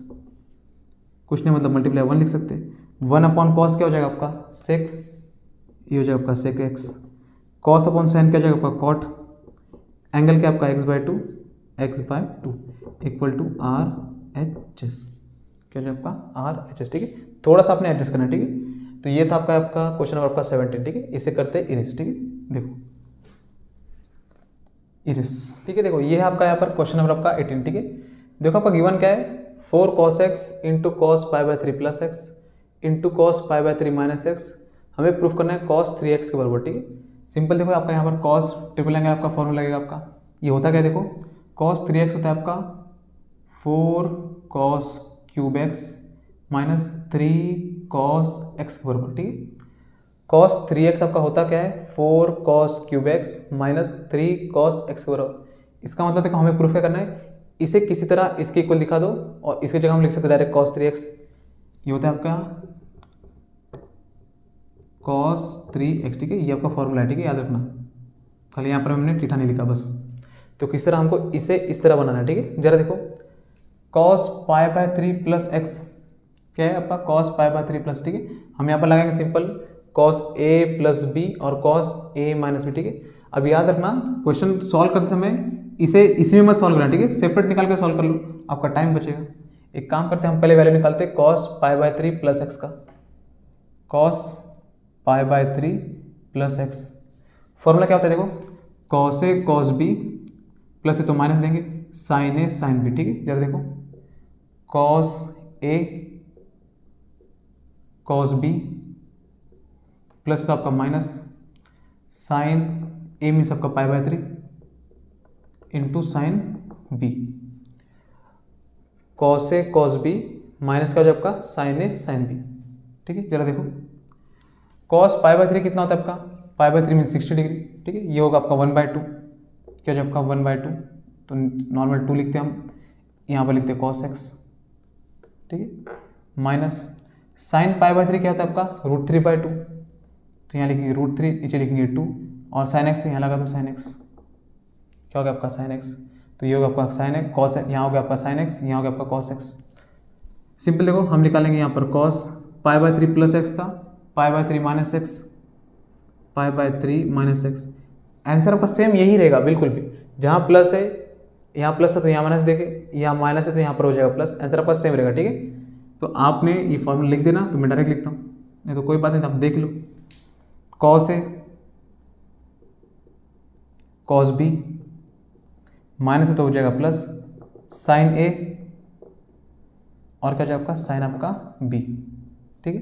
कुछ नहीं मतलब मल्टीप्लाई 1 लिख सकते हैं। 1 अपॉन कॉस क्या हो जाएगा आपका सेक, ये हो जाएगा आपका sec x. Cos upon sine क्या हो जाएगा आपका कॉट, एंगल क्या आपका x by 2 equal to R H S, क्या हो जाएगा आपका आर एच एस, ठीक है। थोड़ा सा आपने एडजस्ट करना है, ठीक है। तो ये था आपका क्वेश्चन नंबर आपका 17, ठीक है। इसे करते हैं इरेज, ठीक है। देखो इरेज, ठीक है। देखो ये है आपका यहाँ पर क्वेश्चन नंबर आपका 18, ठीक है। देखो आपका गिवन क्या है, 4 cos x into cos pi by 3 plus x into cos pi by 3 minus x. हमें प्रूफ करना है cos 3x के बराबर, ठीक है। सिंपल देखो आपका यहाँ पर cos ट्रिपल एंगल आपका फॉर्मूला लगेगा आपका, ये होता क्या है, देखो cos 3x होता है आपका 4 cos cube x minus 3 cos x के बराबर, ठीक है। cos 3x आपका होता क्या है, 4 cos cube x minus 3 cos x के बराबर। इसका मतलब देखो हमें प्रूफ क्या करना है, इसे किसी तरह इसके इक्वल दिखा दो और इसकी जगह हम लिख सकते हैं डायरेक्ट cos 3x। ये होता है आपका cos 3x, ठीक है। ये आपका फॉर्मूला है, ठीक है, याद रखना। खाली यहाँ पर हमने ठीठा नहीं लिखा बस। तो किस तरह हमको इसे इस तरह बनाना है, ठीक है। जरा देखो cos pi by 3 plus x क्या है आपका cos पाई बाय 3 प्लस, ठीक है। हम यहाँ पर लगाएंगे simple cos a plus b और cos a माइनस बी, ठीक है। अब याद रखना क्वेश्चन सॉल्व करते समय इसे इसी में मत सॉल्व करना, ठीक है। सेपरेट निकाल के सॉल्व कर लो, आपका टाइम बचेगा। एक काम करते हैं हम पहले वैल्यू निकालते हैं cos pi by 3 plus x का, cos pi by 3 plus x. Formula क्या होता है देखो, cos a cos b plus है तो माइनस देंगे sin a sin b, ठीक है। जरा देखो cos a cos b plus तो आपका माइनस साइन ए मीन्स आपका pi by 3 into sine b, cos a cos b minus का हो जाए आपका साइन ए साइन बी, ठीक है। जरा देखो कॉस पाई बाय 3 कितना होता है आपका, पाई बाय 3 मीन्स 60 डिग्री, ठीक है। ये होगा आपका 1/2, क्या हो जाए आपका 1/2, तो नॉर्मल 2 लिखते हैं हम, यहाँ पर लिखते हैं cos x, ठीक है। माइनस साइन पाई बाय 3 क्या होता है आपका √3/2, तो यहाँ लिखेंगे √3, नीचे लिखेंगे 2 और साइन एक्स यहाँ लगा तो साइन एक्स, क्या हो गया आपका साइन एक्स। तो ये होगा आपका साइन एक्स कॉस, यहाँ हो गया आपका साइन एक्स, यहाँ हो गया आपका कॉस एक्स। सिंपल देखो हम निकालेंगे यहाँ पर cos pi by 3 plus x था pi by 3 minus x, pi by 3 minus x. Answer आपका सेम यही रहेगा बिल्कुल भी, जहाँ प्लस है यहाँ प्लस है तो यहाँ माइनस देंगे, यहाँ माइनस है तो यहाँ पर हो जाएगा प्लस, आंसर आपका सेम रहेगा, ठीक है। तो आपने ये फॉर्मूला लिख देना, तो मैं डायरेक्ट लिखता हूँ, नहीं तो कोई बात नहीं, आप देख लो। cos ए cos बी माइनस है तो हो जाएगा प्लस साइन ए और क्या जाएगा आपका साइन आपका बी, ठीक है।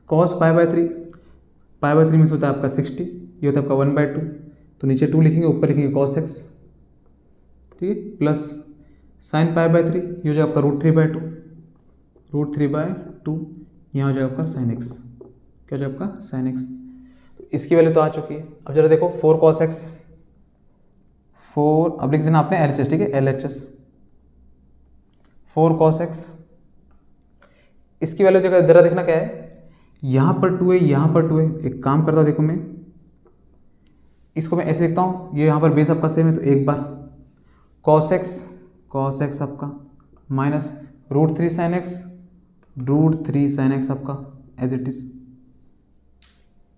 cos पाई बाय 3 मीन्स होता है आपका 60, ये होता है आपका 1/2, तो नीचे 2 लिखेंगे ऊपर लिखेंगे cos x, ठीक है, प्लस साइन पाई बाय 3 ये हो जाएगा आपका √3/2, यहाँ हो जाएगा आपका साइन एक्स, क्या हो जाएगा आपका साइन एक्स। तो इसकी वैल्यू तो आ चुकी है। अब जरा देखो 4 cos x, 4 अब लिख देना आपने LHS, ठीक है, LHS 4 cos x। इसकी वैल्यू जरा देखना क्या है, यहाँ पर 2 है यहाँ पर 2 है। एक काम करता हूँ देखो मैं इसको मैं ऐसे लिखता हूँ, ये यहाँ पर बेस आपका सेम है तो एक बार cos x आपका माइनस √3 sin x आपका एज इट इज।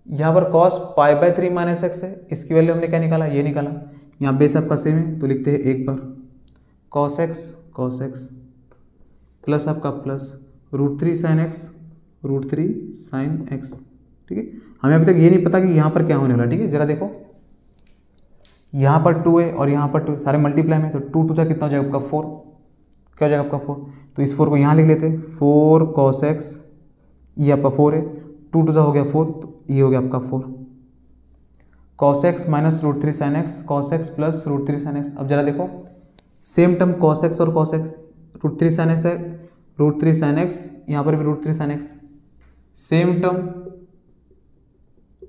यहाँ पर cos pi by 3 minus x है, इसकी वैल्यू हमने क्या निकाला, ये निकाला। यहाँ बेस आपका सेम है तो लिखते हैं एक बार cos x प्लस आपका प्लस √3 sin x, ठीक है। हमें अभी तक ये नहीं पता कि यहाँ पर क्या होने वाला, ठीक है। जरा देखो यहाँ पर 2 है और यहाँ पर 2 सारे मल्टीप्लाई में, तो 2 2 कितना हो जाएगा आपका 4, क्या हो जाएगा आपका 4, तो इस 4 को यहाँ लिख लेते हैं 4 cos x, ये आपका 4 है, 2 2 हो गया 4, तो ये हो गया आपका 4 cos x minus √3 sin x, cos x plus √3 sin x। अब जरा देखो सेम टर्म cos x और cos x, √3 sin x है, √3 sin x, यहाँ पर भी √3 sin x सेम टर्म,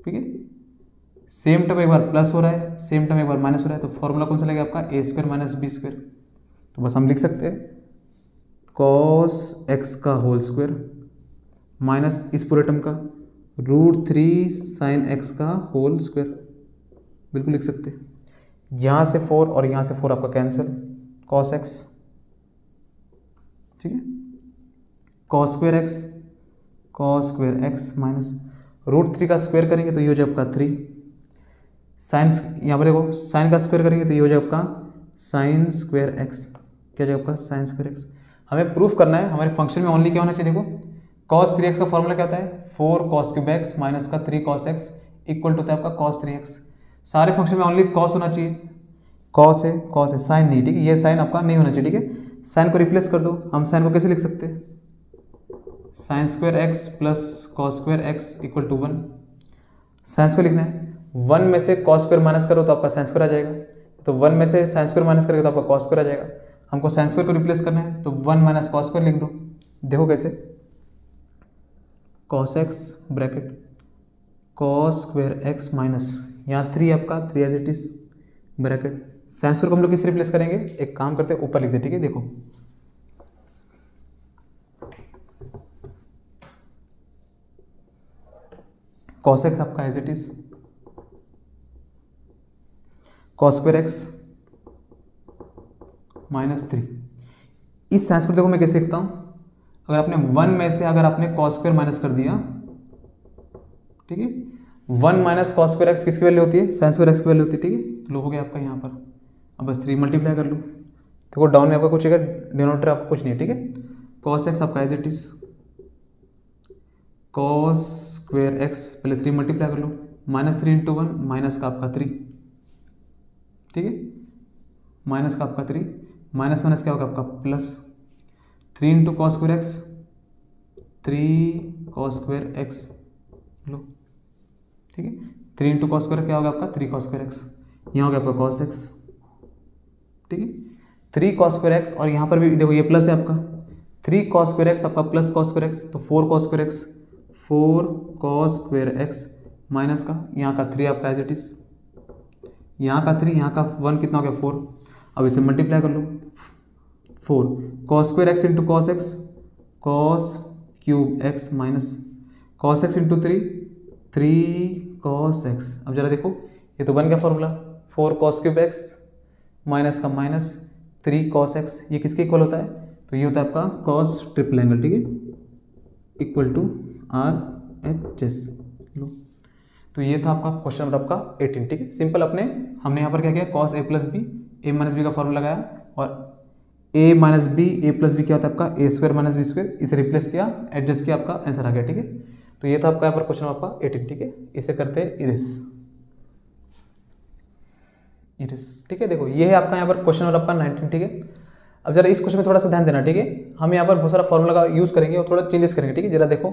ठीक है, सेम टर्म एक बार प्लस हो रहा है, सेम टर्म एक बार माइनस हो रहा है, तो फॉर्मूला कौन सा लगेगा आपका ए स्क्वायर माइनस बी स्क्वायर। तो बस हम लिख सकते हैं कॉस एक्स का होल स्क्वायर माइनस इस पूरे टर्म का √3 साइन एक्स का होल स्क्वायर, बिल्कुल लिख सकते हैं। यहाँ से 4 और यहाँ से 4 आपका कैंसिल, कॉस एक्स, ठीक है, कॉस स्क्वायर एक्स माइनस √3 का स्क्वायर करेंगे तो ये हो जाए आपका 3, साइन, यहाँ पर देखो साइन का स्क्वायर करेंगे तो ये हो जाए आपका साइन स्क्वायर एक्स, क्या जाएगा आपका साइन स्क्वायर एक्स। हमें प्रूफ करना है हमारे फंक्शन में ओनली क्या होना चाहिए, देखो cos 3x का फॉर्मूला क्या होता है 4 cos क्यूब एक्स माइनस का 3 cos x इक्वल टू होता है आपका cos 3x। सारे फंक्शन में ओनली cos होना चाहिए, cos है साइन नहीं, ठीक है, ये साइन आपका नहीं होना चाहिए, ठीक है। साइन को रिप्लेस कर दो, हम साइन को कैसे लिख सकते हैं, sine square x plus cos square x equal to 1। Sine square लिखना है, 1 में से कॉस स्क्वायर माइनस करो तो आपका साइन स्क्वायर आ जाएगा, तो 1 में से साइन स्क्वायर माइनस करेगा तो आपका कॉस स्क्वायर आ जाएगा। हमको साइन स्क्वायर को रिप्लेस करना है तो 1 माइनस कॉस स्क्वायर लिख दो, देखो कैसे, cos x bracket cos square x minus यहाँ 3 आपका 3 as it is bracket, sine square को हम लोग किससे रिप्लेस करेंगे, एक काम करते हैं ऊपर लिख दे, ठीक है, देखो कॉस एक्स आपका as it is cos square x minus 3। इस साइन स्क्वायर देखो मैं कैसे लिखता हूं, अगर आपने 1 में से अगर आपने कॉस स्क्वायर माइनस कर दिया, ठीक है, 1 माइनस कॉस स्क्वायर एक्स किसकी वैल्यू होती है, साइन स्क्वायर एक्स की वैल्यू होती है, ठीक है, तो लो हो गया आपका यहाँ पर। अब बस 3 मल्टीप्लाई कर लो, देखो डाउन में आपका कुछ है, डिनोमिनेटर आपका कुछ नहीं है, ठीक है, कॉस एक्स आपका as it is cos square x, पहले 3 मल्टीप्लाई कर लो, माइनस 3 इंटू 1 माइनस का आपका 3, ठीक है, माइनस का आपका 3, माइनस माइनस क्या होगा आपका plus, 3 into cos square x 3 cos square x लो, ठीक है, 3 इंटू कॉस स्क्वायर क्या होगा आपका 3 कॉस स्क्वायर एक्स, यहाँ हो गया आपका कॉस एक्स, ठीक है, 3 कॉस स्क्वायर एक्स, और यहाँ पर भी देखो ये प्लस है आपका 3 कॉस स्क्वायर एक्स आपका प्लस कॉस स्क्वायर एक्स, तो 4 cos square x 4 cos square x minus का यहाँ का 3 आपका एज इट इज, यहाँ का 3 यहाँ का 1 कितना हो गया 4, अब इसे मल्टीप्लाई कर लो 4 cos square x into cos x cos cube x minus cos x into 3 cos x. अब जरा देखो ये तो बन गया formula 4 cos cube x minus का माइनस 3 कॉस एक्स, ये किसके इक्वल होता है, तो ये होता है आपका कॉस ट्रिपल एंगल, ठीक है, इक्वल टू RHS लो। तो ये था आपका क्वेश्चन नंबर आपका 18, ठीक है, सिंपल हमने यहाँ पर क्या किया cos A plus B A minus B का फॉर्मूला लगाया, और ए माइनस बी ए प्लस बी क्या होता है आपका ए स्क्वायर माइनस बी स्क्वायर, इसे रिप्लेस किया एडजस्ट किया, आपका आंसर आ गया, ठीक है। तो ये था आपका यहाँ पर क्वेश्चन आपका 18, ठीक है, इसे करते हैं इरेस, ठीक है। देखो ये है आपका यहाँ पर क्वेश्चन नंबर आपका 19, ठीक है। अब जरा इस क्वेश्चन में थोड़ा सा ध्यान देना, ठीक है, हम यहाँ पर बहुत सारा फॉर्मूला का यूज करेंगे और थोड़ा चेंजेस करेंगे, ठीक है। जरा देखो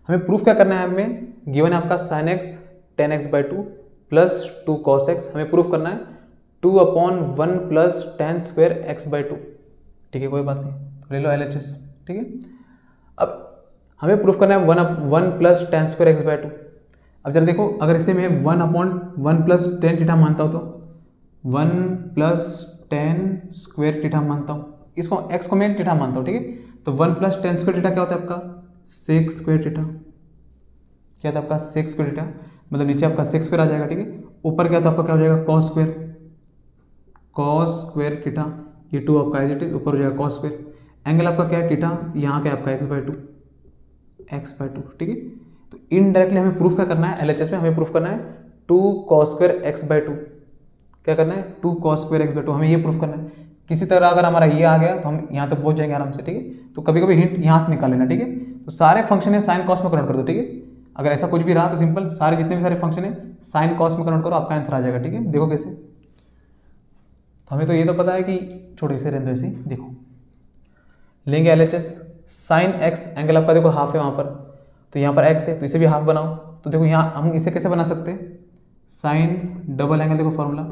हमें प्रूफ क्या करना है, हमें गिवन है आपका sine x ten x by 2 plus 2 cos x, हमें प्रूफ करना है 2/1 plus ten square x by 2, ठीक है, कोई बात नहीं, तो ले लो LHS, ठीक है। अब हमें प्रूफ करना है 1 plus ten square x by 2। अब जरा देखो अगर इसे मैं 1/1 प्लस टेन थीटा मानता हूँ तो 1 प्लस टेन स्क्वायर थीटा मानता हूँ, इसको x को मैं थीटा मानता हूँ, ठीक है। तो 1 प्लस टेन स्क्वायर थीटा क्या होता है आपका सेक स्क्वायर थीटा, क्या था आपका सेक स्क्वायर थीटा, मतलब नीचे आपका सेक स्क्वायर आ जाएगा, ठीक है। ऊपर क्या था आपका क्या हो जाएगा कॉस स्क्वायर थीटा, ये 2 आपका एज इट इज, ऊपर हो जाएगा कॉस स्क्वायर, एंगल आपका क्या है थीटा, यहाँ क्या आपका x बाई 2, ठीक है। तो इनडायरेक्टली हमें प्रूफ क्या करना है, LHS में हमें प्रूफ करना है 2 कॉस स्क्वायर एक्स बाई 2, क्या करना है 2 कॉस स्क्वायर एक्स बाई 2, हमें ये प्रूफ करना है। किसी तरह अगर हमारा ये आ गया तो हम यहाँ तक पहुँच जाएंगे आराम से, ठीक है। तो कभी कभी हिंट यहाँ से निकाल लेना, ठीक है। तो सारे फंक्शन है साइन कॉस में कन्वर्ट कर दो, ठीक है। अगर ऐसा कुछ भी रहा तो सिंपल सारे जितने भी सारे फंक्शन है साइन कॉस में कन्वर्ट करो, आपका आंसर आ जाएगा, ठीक है। देखो कैसे, तो हमें तो ये तो पता है कि छोड़ो इसे रहने दो, ऐसे देखो लेंगे LHS साइन एक्स, एंगल आपका देखो हाफ है वहाँ पर, तो यहाँ पर x है तो इसे भी हाफ बनाओ, तो देखो यहाँ हम इसे कैसे बना सकते हैं, साइन डबल एंगल, देखो formula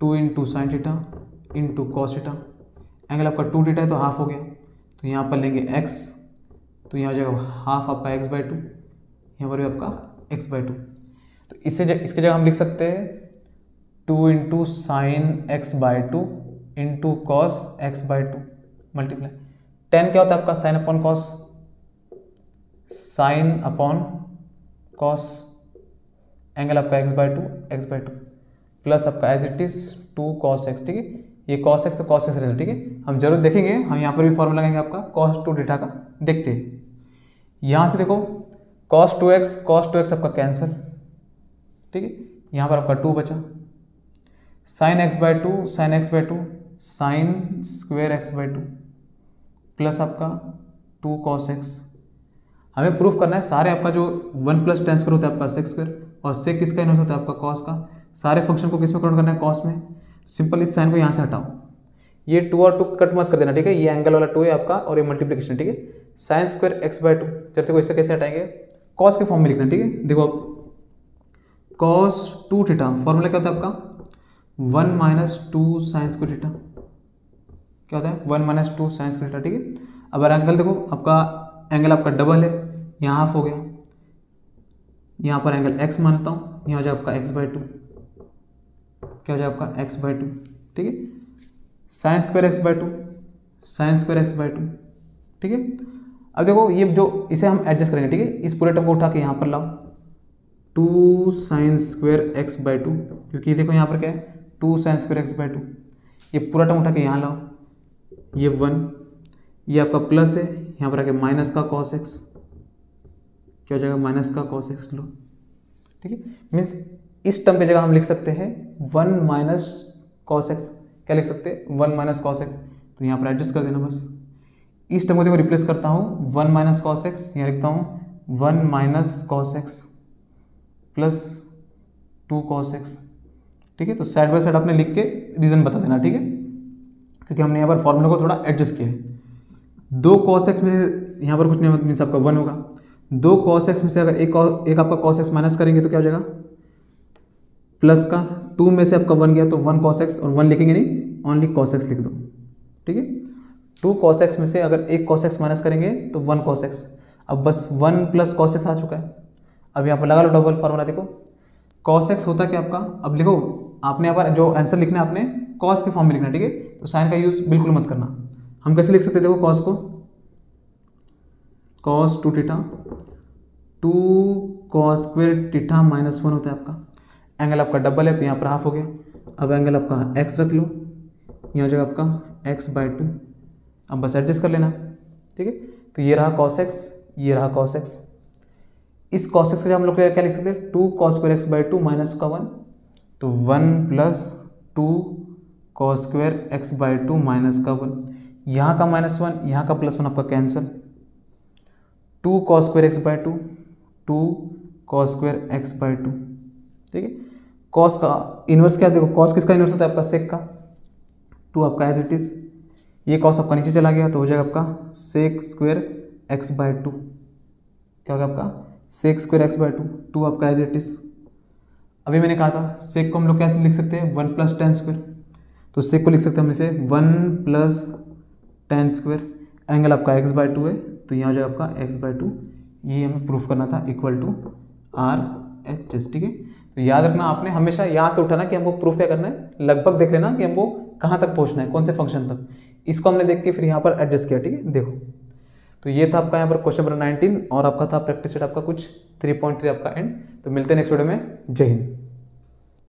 2 into sign theta into cos theta, angle आपका 2 थीटा है तो हाफ हो गया, तो यहाँ पर लेंगे x, तो यहाँ हो जाएगा हाफ आपका x बाई 2, यहाँ पर भी आपका x बाई 2। तो इसके जगह हम लिख सकते हैं 2 into sine x by two into cos x by two multiply 10 क्या होता है आपका sine upon cos, sine upon cos angle आपका एक्स बाई टू प्लस आपका as it is 2 cos x. ठीक है, ये कॉस एक्स तो कॉस एक्स रहेगा। ठीक है, हम जरूर देखेंगे, हम यहाँ पर भी फॉर्मूला लगाएंगे आपका कॉस 2 थीटा का। देखते हैं यहाँ से, देखो कॉस 2x आपका कैंसिल। ठीक है, यहाँ पर आपका 2 बचा, sign x by to sine square x by two plus आपका 2 कॉस एक्स। हमें प्रूफ करना है सारे आपका जो 1 प्लस टेन स्क्वायर होता है आपका सेक स्क्वायर, और सेक किसका इनवर्स होता है आपका कॉस का। सारे फंक्शन को किस में कन्वर्ट करना है, कॉस में। सिंपल इस साइन को यहाँ से हटाओ, ये 2 और 2 कट मत कर देना। ठीक है, ये एंगल वाला 2 है आपका और ये मल्टीप्लिकेशन। ठीक है, sign square x by to, चलते को इससे कैसे हटाएंगे, कॉस के फॉर्म में लिखना। ठीक है, देखो आप कॉस 2 थीटा फॉर्मूला क्या होता है आपका 1 माइनस 2 साइन स्क्वायर थीटा, क्या होता है 1 माइनस 2 साइन स्क्वायर थीटा। ठीक है, अब एंगल देखो आपका एंगल आपका डबल है, यहाँ हाफ हो गया, यहाँ पर एंगल x मानता हूँ, यहाँ हो जाए आपका x बाई टू, क्या हो जाए आपका x बाई टू। ठीक है, sign square x by to sign square x by to. ठीक है, अब देखो ये जो इसे हम एडजस्ट करेंगे। ठीक है, इस पूरे टर्म को उठा के यहाँ पर लाओ 2 sign square x by to, क्योंकि देखो यहाँ पर क्या है 2 sign square x by to, ये पूरा टर्म उठा के यहाँ लाओ, ये 1, ये आपका प्लस है, यहाँ पर आके माइनस का कॉस एक्स, क्या हो जाएगा माइनस का कॉस एक्स लो। ठीक है, मीन्स इस टर्म की जगह हम लिख सकते हैं 1 माइनस कॉस एक्स, क्या लिख सकते हैं 1 माइनस कॉस एक्स, तो यहाँ पर एडजस्ट कर देना बस। इस टर्म को देखो रिप्लेस करता हूँ 1 माइनस कॉस एक्स, यहाँ लिखता हूँ 1 minus cos x plus 2 cos x. ठीक है, तो साइड बाय साइड आपने लिख के रीजन बता देना। ठीक है, क्योंकि हमने यहाँ पर फॉर्मूला को थोड़ा एडजस्ट किया है। 2 कॉस एक्स में यहाँ पर कुछ नहीं मीन्स आपका 1 होगा, 2 कॉस एक्स में से अगर एक आपका कॉस एक्स माइनस करेंगे तो क्या हो जाएगा प्लस का, 2 में से आपका 1 गया तो 1 कॉस एक्स, और 1 लिखेंगे नहीं, ओनली कॉस एक्स लिख दो। ठीक है, 2 कॉस एक्स में से अगर एक कॉस एक्स माइनस करेंगे तो 1 कॉस एक्स, अब बस 1 प्लस कॉस एक्स आ चुका है। अब यहाँ पर लगा लो डबल फार्मूला, देखो कॉस एक्स होता क्या आपका, अब लिखो आपने यहाँ पर जो आंसर लिखना है आपने कॉस के फॉर्म में लिखना। ठीक है, तो साइन का यूज बिल्कुल मत करना। हम कैसे लिख सकते हैं, देखो कॉस को cos 2 theta 2 cos square theta minus 1 होता है आपका, एंगल आपका डबल है तो यहाँ पर हाफ हो गया। अब एंगल आपका x रख लो, यहाँ हो जाएगा आपका x बाई टू, अब बस एडजस्ट कर लेना। ठीक है, तो ये रहा cos x, ये रहा cos x। इस cos x का हम लोग क्या लिख सकते हैं 2 cos square x by two minus का 1, तो 1 plus 2 cos square x by two minus का 1, यहाँ का -1 यहाँ का +1 आपका cancel, 2 cos square x by two 2 cos square x by two. ठीक है, कॉस का इन्वर्स क्या, देखो कॉस किसका इन्वर्स होता है आपका सेक का, 2 आपका एज इट इज, ये कॉस आपका नीचे चला गया तो हो जाएगा आपका sec square x by two, क्या होगा आपका sec square x by two, 2 आपका एज इट इज। अभी मैंने कहा था सेक को हम लोग कैसे लिख सकते हैं 1 प्लस टेन स्क्वायर, तो सेक को लिख सकते हैं हम इसे 1 प्लस टेन स्क्वायर, एंगल आपका एक्स बाई टू है तो यहाँ हो जाएगा आपका एक्स बाई टू, ये हमें प्रूफ करना था इक्वल टू RHS। ठीक है, तो याद रखना आपने हमेशा यहाँ से उठाना कि हमको प्रूफ क्या करना है, लगभग देख लेना कि हमको कहाँ तक पहुँचना है, कौन से फंक्शन तक, इसको हमने देख के फिर यहाँ पर एडजस्ट किया। ठीक है, देखो तो ये था आपका यहाँ पर क्वेश्चन नंबर 19 और आपका था प्रैक्टिस सेट आपका कुछ 3.3 आपका एंड। तो मिलते हैं नेक्स्ट वीडियो में, जय हिंद।